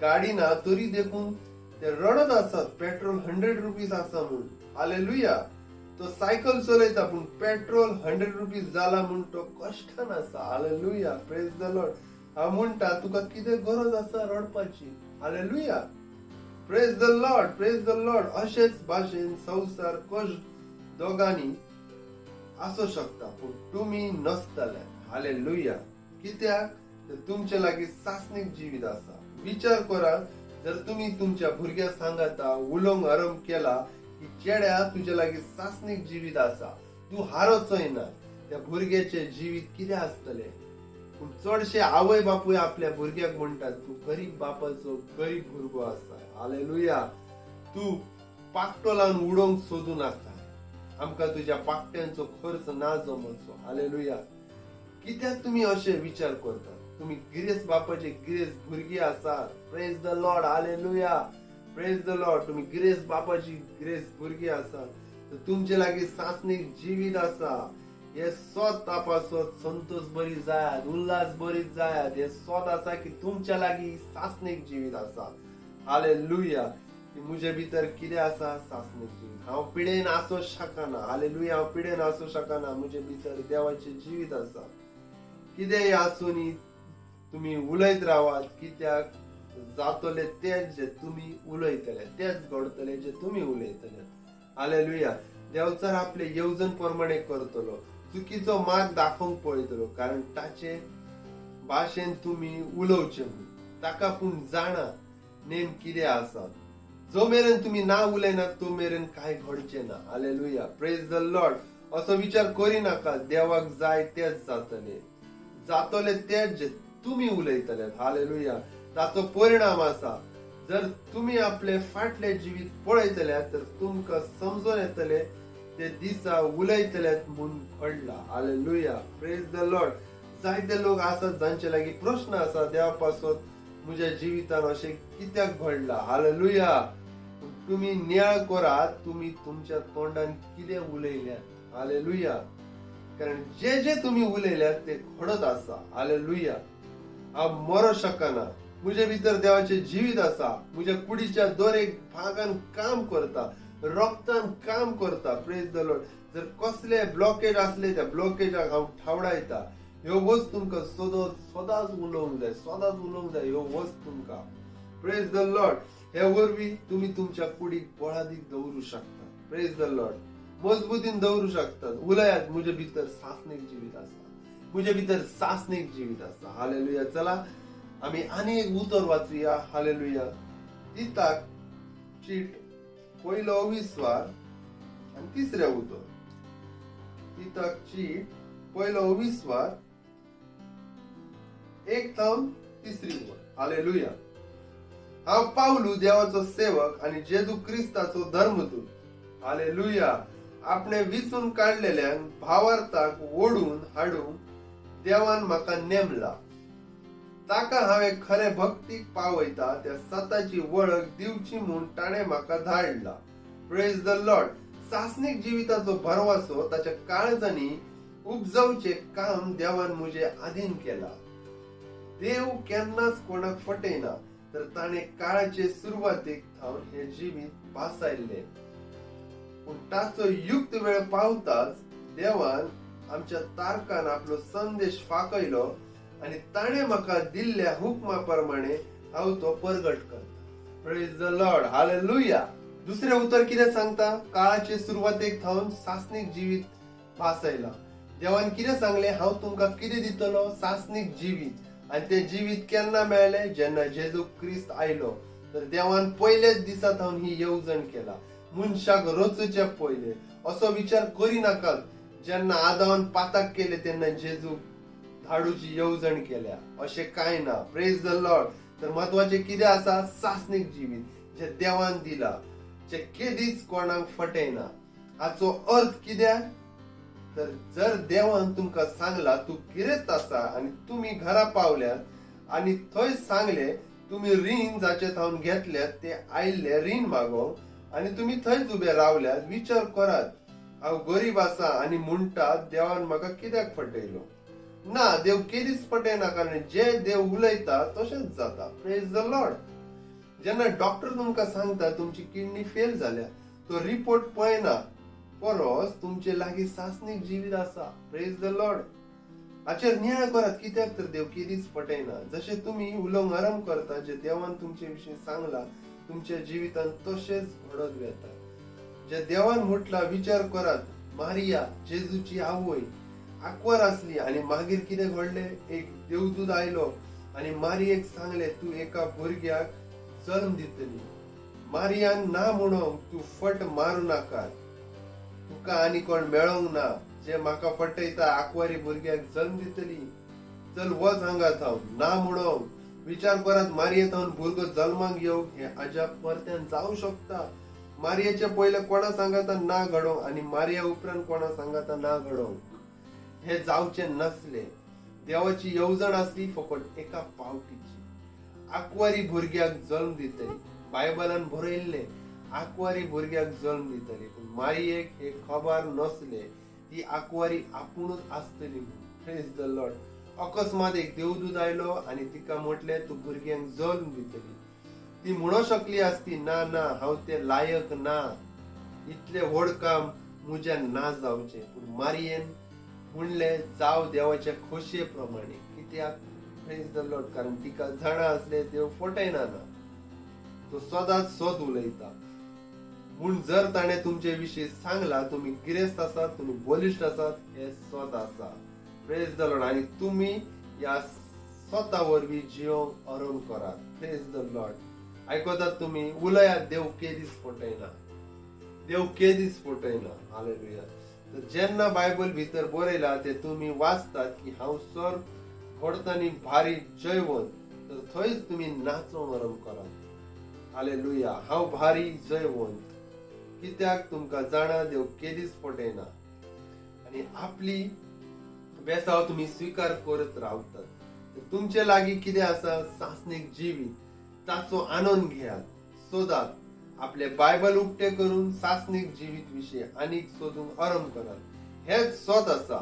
गाडी ना तरी देखून ते रडत असतात पेट्रोल 100 रुपीज असा म्हणून. हालेलुया. तो सायकल चलयता पूण पेट्रोल 100 रुपीज जाला म्हणून तो कश्टान आसा. हालेलुया. Praise the Lord. हांव म्हणटा तुका कितें गरज आसा रडपाची. Hallelujah. Praise the Lord. Praise the Lord. अशेच भाशेन संसार कश्ट दोगांनी असू शकता पूण तुम्ही नसतले. हालेलुया. कित्याक तर तुमचे लागीं सासणीक जिवीत आसा. विचार करा, जर तुम्ही तुमच्या भुरग्याक सांगता उलोवंक आरंभ केला की चेड्या तुझ्या लागीं सासणीक जिवीत आसा, तू हारोचोय ना, त्या भुरग्याचे जिवीत कितें आसतले. पूण चडशे आवय बापूय आपल्या भुरग्याक म्हणटात तू गरीब बापाचो गरीब भुरगो आसा. हालेलुया. तू पाकटो लावन उडोवंक सोदू नाका. आमकां तुज्या पाकट्यांचो खर्च ना जमचो. हालेलुया. कित्याक तुम्ही अशे विचार करतात. तुम्ही गिरेस बापाचे गिरेस भुरगी आसात. Praise the Lord. Hallelujah. Praise the Lord. तुम्ही गिरेस बापाची गिरेस भुरगी आसात तर तुमचे लागीं सासणीक जिवीत आसा. हे सोत तापासत संतोष बरी जायात, उल्हास बरी जायात. हे सोत आसा की तुमच्या लागीं सासणीक जिवीत आसा. हालेलुया. मुझे भितर कितें आसा सासणीक जिवीत. हांव पिडेन आसूं शकना. हालेलुया. हांव पिडेन आसूं शकना. मुझे भितर देवाचे जिवीत आसा. कितेंय आसूनी तुम्ही उलयत रावात. कित्याक जातले तेच जे तुम्ही उलयतले, तेच घडतले जे तुम्ही उलयतले. हालेलुया. देव तर आपले येवजण प्रमाणे करतलो. चुकीचो मार्ग दाखोवंक पळयतलो, कारण ताचे भाशेन तुम्ही उलोवचे म्हूण ताका पूण जाणा नेम कितें आसा. जो मेरेन तुम्ही ना उलयनात तो मेरेन काय घडचे ना. हालेलुया. Praise the Lord. असो विचार करी नाका देवाक जाय तेच जातले. जातले तेच जे तुम्ही उलयतले. हालेलुया. ताचो परिणाम आसा. जर तुम्ही आपले फाटले जिवीत पळयतले तर तुमकां समजून येतले ते दिसा उलयतलेत म्हूण घडला. हालेलुया. Praise the Lord. जायते लोक आसात जांचे लागीं प्रश्न आसा देवा पासत म्हज्या जिवितान अशें कित्याक घडला. हालेलुया. तुम्ही नियाळ करात तुम्ही तुमच्या तोंडान कितें उलयल्यात. हालेलुया. कारण जे जे तुम्ही उलयल्यात ते घडत आसा. हालेलुया. हांव मरो शकना. म्हजे भितर देवाचे जिवीत आसा. म्हज्या कुडीच्या दर एक भागान काम करता, रोगतान काम करता. Praise the Lord. जर कसले ब्लॉकेज असले त्या ब्लॉकेजाक हांव ठावडायता. ह्यो वस्त तुमकां सदांच उलोवंक जाय, सदांच उलोवंक जाय ह्यो वस्त तुमकां. Praise the Lord. हे वरवीं तुम्ही तुमच्या कुडीक बळादीक दवरू शकता. Praise the Lord. मजबुतीन दवरू शकतात. उलयात म्हजे भितर सासणीक जिवीत आसा. म्हजे भितर सासणीक जिवीत आसा. हालेलुया. चला आम्ही आनी एक उतर वाचूया. हालेलुया. तिताक चीट पयलो 20 आणि तिसरे उतर. तिताक चीट पयलो 20 1 थांब तिसरी वर. हालेलुया. हांव पावलू देवाचो सेवक आणि जेजू क्रिस्ताचो धर्मदूत. हालेलुया. आपणे विचून काढलेल्यांक भावार्थाक ओढून हाडूंक देवान म्हाका नेमला. ताका हांवें खरे भक्तीक पावयता त्या सताची वळख दिवची म्हूण ताणें म्हाका धाडला. Praise the Lord. सासणीक जिविताचो भरवसो ताच्या काळजांनी उपजवचे काम देवान म्हजे आधीन केला. देव केन्नाच कोणाक फटयना, तर ताणें काळाचे सुरवातेक थावन हे जिवीत भासायल्ले. पूण ताचो युक्त वेळ पावताच देवान आमच्या तारकान आपलो संदेश फाकयलो आणि ताणें म्हाका दिल्ल्या हुकमा प्रमाणे हांव तो परगट करता. Praise the Lord. हालेलुया. दुसरे उतर कितें सांगता. काळाचे सुरवातेक थावन सासणीक जिवीत भासयला. देवान कितें सांगले. हांव तुमकां कितें दितलो. सासणीक जिवीत. आणि ते जिवीत केन्ना मेळ्ळे. जेन्ना जेजू क्रिस्त आयलो. तर देवान पयलेच दिसा थावन ही येवजण केला. मनशाक रचुचे पयले. असो विचार करी नाकात. जेन्ना आदामान पाताक केले तेन्ना जेजू धाडूची येवजण केल्या अशें कांय ना. Praise the Lord. तर महत्वाचे कितें आसा. सासणीक जिवीत जे देवान दिला, जे केदीच कोणाक फटयना. हाचो अर्थ कितें. तर जर देवान तुमकां सांगला तू गिरेस्त आसा आणि तुम्ही घरा पावल्यात आणि थंय सांगले तुम्ही रीण जाचे थावन घेतल्यात ते आयिल्ले रीण मागोवंक आणि तुम्ही थंयच उबे रावल्यात. विचार करात. हांव गरीब आसा आणि म्हणटात देवान म्हाका कित्याक फटयलो. ना, देव केदीच फटयना. कारण जे देव उलयता तशेंच जाता. Praise the Lord. जेन्ना डॉक्टर तुमकां सांगता तुमची किडनी फेल जाल्या, तो रिपोर्ट पळयना परस तुमचे लागीं सासणीक जिवीत आसा. Praise the Lord. हाचेर नियाळ करात, कित्याक तर देव केदीच फटयना. जशे तुम्ही उलोवंक आरंभ करता, जे देवान तुमचे विशीं सांगला तुमच्या जिवितांत तशेंच घडत वेता. जे देवान म्हटला विचार करात, मारिया जेजूची आवय आंकवार आसली आनी मागीर कितें घडलें? एक देवदूत आयलो आनी मारियेक सांगले तूं एका भुरग्याक जल्म दितली. मारियान ना म्हणोंक तूं फट मारूं नाकात, तुका आनी कोण मेळोंक ना जे म्हाका फटयता आंकवारी भुरग्याक जल्म दितली. चल वच हांगात हांव. ना म्हणोंक विचार करात, मारियेंतावन भुरगो जल्माक येवंक हे अजाप परत्यान जावं शकता. मारियेचे पयले कोणा सांगाता ना घडोवंक आनी मारिया उपरांत कोणा सांगाता ना घडोवंक. हे जावचे नसले. देवाची येवजण आसली फकत एका पावटीची. आंकवारी भुरग्याक जल्म दितली. बायबलान बरयल्ले आंकवारी भुरग्याक जल्म दितली. पूण मारियेक हे खबर नसले ती आंकवारी आपुणूच आसतली. Praise the Lord. अकस्मात एक देवदूत आयलो आनी तिका म्हटले तूं भुरग्यांक जल्म दितली. ती म्हणू शकली आसती ना ना हांव ते लायक ना, इतले व्हड काम म्हज्यान ना जावचें. पूण मारियेन म्हणले जाव देवाच्या खोशये प्रमाणे. कित्याक? Praise the Lord. कारण तिका जाणा आसले देव फटयना ना, तो सदांच सत उलयता. म्हूण जर ताणें तुमचे विशीं सांगला तुमी गिरेस्त आसात, तुमी बलिश्ट आसात, हे सत आसा. Praise the Lord. आनी तुमी ह्या स्वता वरवीं जियोंक आरंभ करात. Praise the Lord. आयकतात तुमी? उलयात, देव केदीच फटयना. देव केदीच फटयना. हालेलुया. तर जेन्ना बायबल भितर बरयला ते तुमी वाचतात की हांव स्वर्ग घडतानी भारी जयवंत, तर थंयच तुमी नाचोंक आरंभ करात. हालेलुया. हांव भारी जयवंत. कित्याक? तुमकां जाणा देव केदीच फटयना आनी आपली बेसाव तुमी स्वीकार करत रावतात. तुमचे लागीं कितें आसा? सासणीक जिवीत, ताचो आनंद घेयात. सोदात. आपले बायबल उक्ते करून सासणीक जिवीत विशीं आनीक सोदूंक आरंभ करात. हेच सत आसा.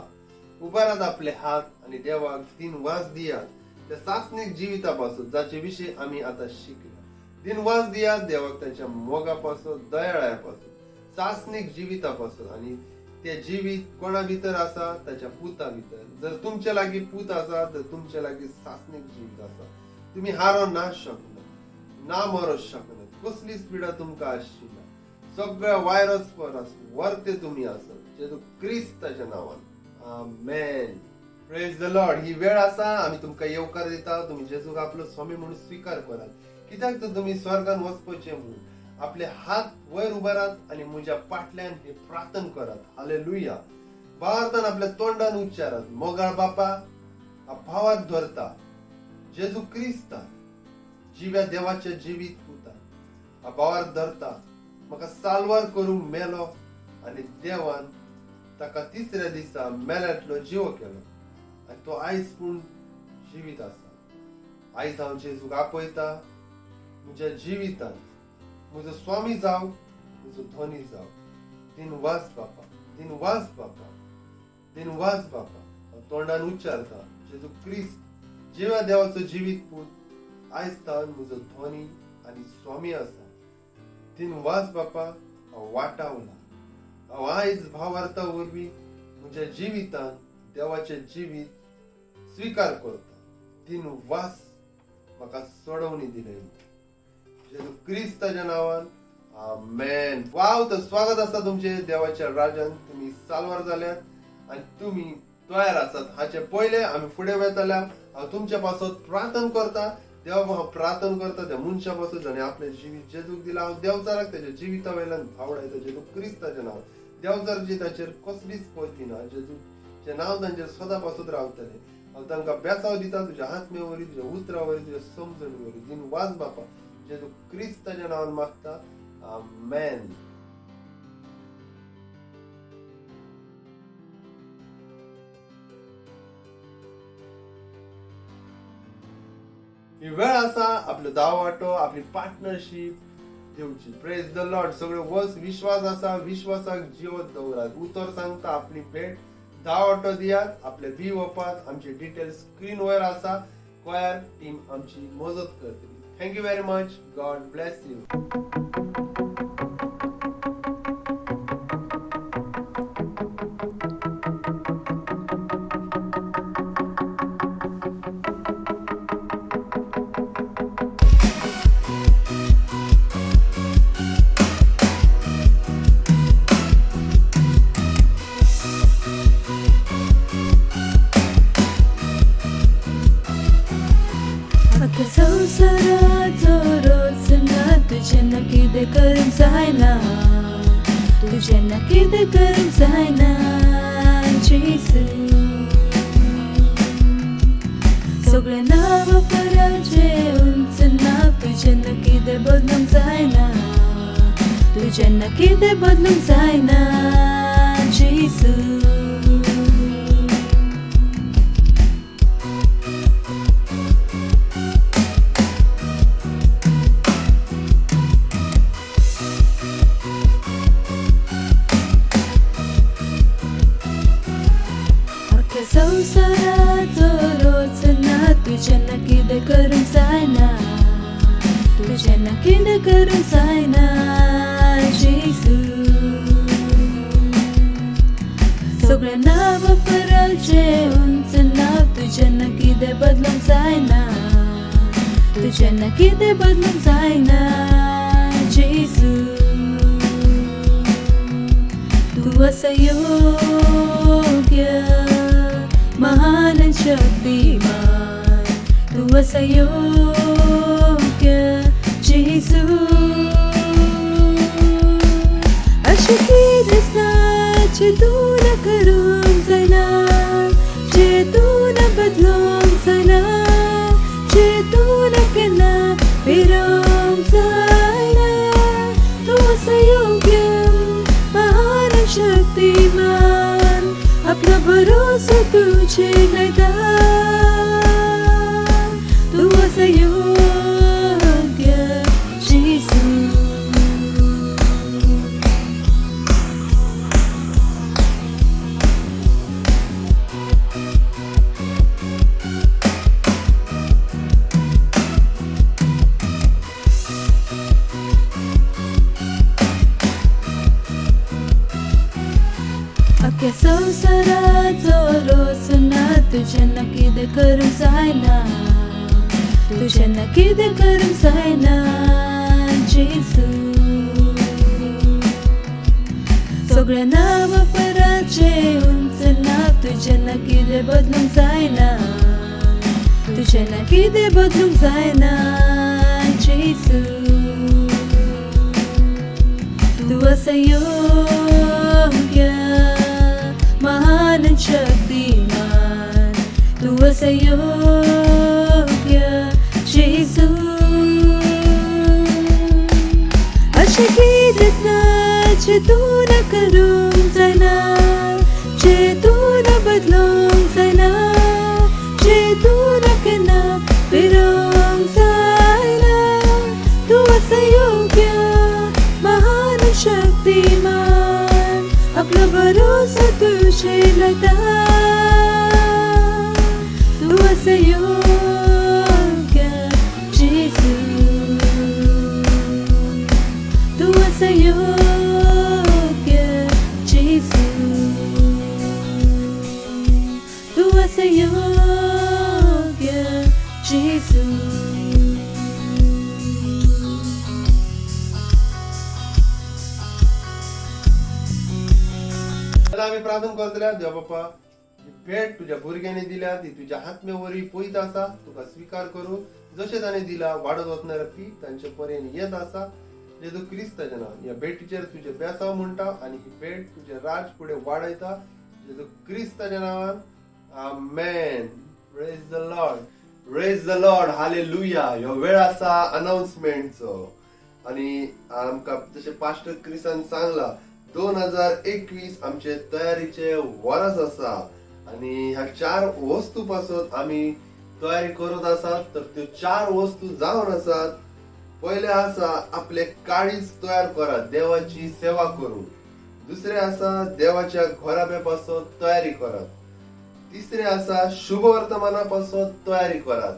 उबारात आपले हात आनी देवाक दिनवास दियात त्या सासणीक जिवितापासून जाचे विशीं आमी आतां शिकला. दिनवास दियात देवाक त्याच्या मोगापासून, दयाळ्यापासून, सासणीक जिवितापासून. आणि ते जिवीत कोणा भितर आसा? त्याच्या पुता भितर. जर तुमच्या लागीं पूत आसा तर तुमच्या लागीं सासणीक जिवीत आसा. तुम्ही हारो ना शकना, ना मरो शकना. कसलीच पिडा तुमकां आसची ना. सगळ्या वायरस परस वर्ते तुमी आसात जेजू क्रिस्ताच्या नांवान. आमेन. Praise the Lord. ही वेळ आसा आमी तुमकां येवकार दिता. तुम्ही जेजूक आपलो स्वामी म्हणून स्वीकार करात. कित्याक तर तुम्ही स्वर्गान वचपाचे म्हणून आपले हात वयर उबारात आणि म्हज्या फाटल्यान हे प्रार्थना करात. हालेलुया. भावार्थान आपल्या तोंडान उच्चारात. मोगाळ बापा, भावाक धरता जेजू क्रिस्ता जिव्या देवाच्या जिवीत पुता भावाक धरता. म्हाका साल्वार करूंक मेलो आनी देवान ताका तिसऱ्या दिसा मेल्यातलो जिवो केलो आनी तो आयज पूण जिवीत आसा. आयज हांव जेजूक आपयता म्हज्या जिवितान. म्हजो स्वामी जाव, म्हजो धनी जाव. दिनवास बापा, दिनवास बापा, दिनवास बापा. हांव तोंडान उच्चारता जेजू क्रिस्त जिव्या देवाचो जिवीत पूत आयज तावन म्हजो धनी आनी स्वामी आसा. दिनवास बापा. हांव वाटावला. हांव आयज भावार्था वरवीं म्हज्या जिवितान देवाचें जिवीत स्वीकार करता. दिनवास म्हाका सोडवणी दिले जेजू क्रिस्ताच्या नांवान. आमेन. वाव. तर स्वागत आसा तुमचे देवाच्या राज्यान. तुम्ही साल्वार जाल्यात आनी तुम्ही तयार आसात. हाचे पयले आमी फुडें वयतल्या हांव तुमच्या पासत प्रार्थना करता. देवा हांव प्रार्थना करता त्या मनशा पासून जाणें आपलें जिवीत जेजूक दिलां. हांव देवचाराक तेच्या जिविता वयल्यान भावडायता जेजू क्रिस्ताचें नांव. देवचार जी ताचेर कसलीच पळती ना. जेजूचें नांव तांचेर सदां पासून रावतलें. हांव तांकां बेसाव दिता तुज्या हातमे वरी, तुज्या उतरा वरी, तुज्या समजणी वरी. दिनवास बापा जेजू क्रिस्ताच्या नांवान मागता. आमेन. ही वेळ आसा आपलो दावाटो, आपली पार्टनरशिप दिवची. Praise the Lord. सगळे वस विश्वास आसा, विश्वासाक जिवत दवरात. उतर सांगता आपली भेट दावाटो दियात. आपले बी वपात. आमचे डिटेल्स स्क्रीन वयर आसा. कोयर टीम आमची मजत करतली. Thank you very much. God bless you. अख्ख्या संसाराचो रोज ना तुझ्यानं कितें करूंक जायना, तुझ्यानं कितें करूंक जायना जेसू. सगळें नांव पराचे उंच नांव तुझ्यानं कितें बदलूंक जायना, तुझ्यानं कितें बदलूंक जायना जेसू. संसाराचो रोज ना तुझ्यानं कितें करूंक जायना, तुझ्यानं कितें करूंक जायना जेसू. सगळें नांव पराचे उंच नांव तुझ्यानं कितें बदलूंक जायना, तुझ्यानं कितें बदलूंक जायना जेसू. तू असं योग्य महान आणि शक्तिमान, तू असं योग्य जेसू. अशें कितेंच ना जें तूं न करूंक जायना, जें तूं न बदलूंक जायना, जें तूं न केन्ना फिरोंक जायना. तूं असं योग्य महान आणि शक्तिमान, आपलो भरोसो तुझेर लायता. तूं असो योग्य जेसू. अख्ख्या संसाराचो रोज ना तुझ्यानं कितें करूंक जायना, तुझ्यानं कितें करूंक जायना जेसू. सगळें नांव पराचे उंच नांव तुझ्यानं कितें बदलूंक जायना, तुझ्यानं कितें बदलूंक जायना जेसू. तू असं योग्य महान आणि शक्तिमान, तू असं योग्य जेसू. अशें कितेंच ना जें तूं न करूंक जायना, जें तूं न बदलूंक जायना, जें तूं न केन्ना फिरोंक जायना. तूं असं योग्य महान आणि शक्तिमान, आपलो भरोसो तुझेर लायता. तूं असो योग्य जेसू. तूं असो योग्य जेसू. तूं असो योग्य जेसू. आम्ही प्रार्थना करतल्या. देव बाप्पा, ही भेट तुझ्या भुरग्यांनी दिल्या, ती तुझ्या हातमेवरी पयत आसा. तुका स्वीकार करू. जशें ताणें दिला वाडत वचणारे पीक तांचे पर्यंत येत आसा. जेजू क्रिस्ताच्या नांवान या भेटीचेर तुझे बेसांव म्हणटा आनी ही भेट तुझे राज फुडें वाडयता. जेजू क्रिस्ताच्या नांवान amen. Praise the Lord. Praise the Lord. Hallelujah. ह्यो वेळ आसा अनाउन्समेंटचो आनी आमकां जशें पास्टर क्रिसान सांगला 2021 आमचे तयारीचे वर्स आसा आनी ह्या 4 वस्तू पासून आमी तयारी करत आसात. तर त्यो 4 वस्तू जावन आसात. पहिले आसा आपले काळीज तयार करात देवाची सेवा करून. दुसरे आसा देवाच्या घराब्यापासून तयारी करात. तिसरे आसा शुभ वर्तमानापासून तयारी करात.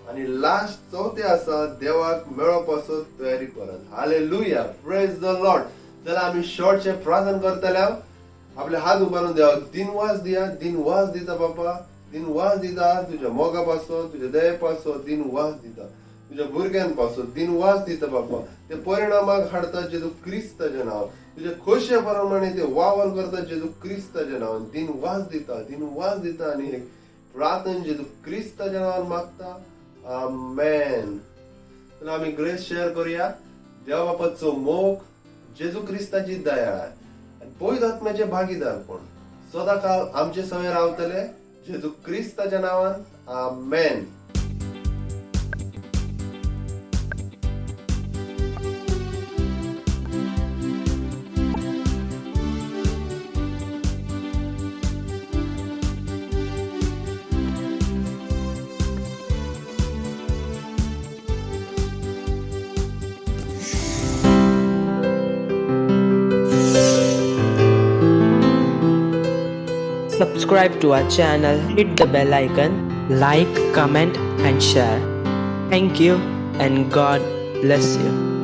आणि लास्ट चौथे आसा देवाक मेळप पासून तयारी करत. Hallelujah, praise the Lord. चला आम्ही शॉर्टचे प्रार्थना करतले. आपले हात उभारून देवाक दिनवास दिया. दिनवास दिता बापा, दिनवास दिता. तुझ्या मोगापासून, तुझ्या दयेपासून दिनवास दिता. तुझ्या भुरग्यांपासून दिनवास दिता बापा. ते परिणामाक हाडता जेजू क्रिस्ताचे नाव. तुझ्या खोशे प्रमाणे ते वावर करता जेजू क्रिस्ताचे नाव. दिनवास दिता, दिनवास दिता. आणि हे प्रार्थना जेजू क्रिस्ताच्या नावान मागता. आमेन. तर आम्ही ग्रेस शेअर करूया. देवा बापाचो मोग, जेजू क्रिस्ताची दया आणि पवित्र आत्म्याचे भागीदार कोण सदाकाळ आमचे सवय रावतले. जेजू क्रिस्ताच्या नावान आमेन. Subscribe to our channel, hit the bell icon, like, comment and share. Thank you and God bless you.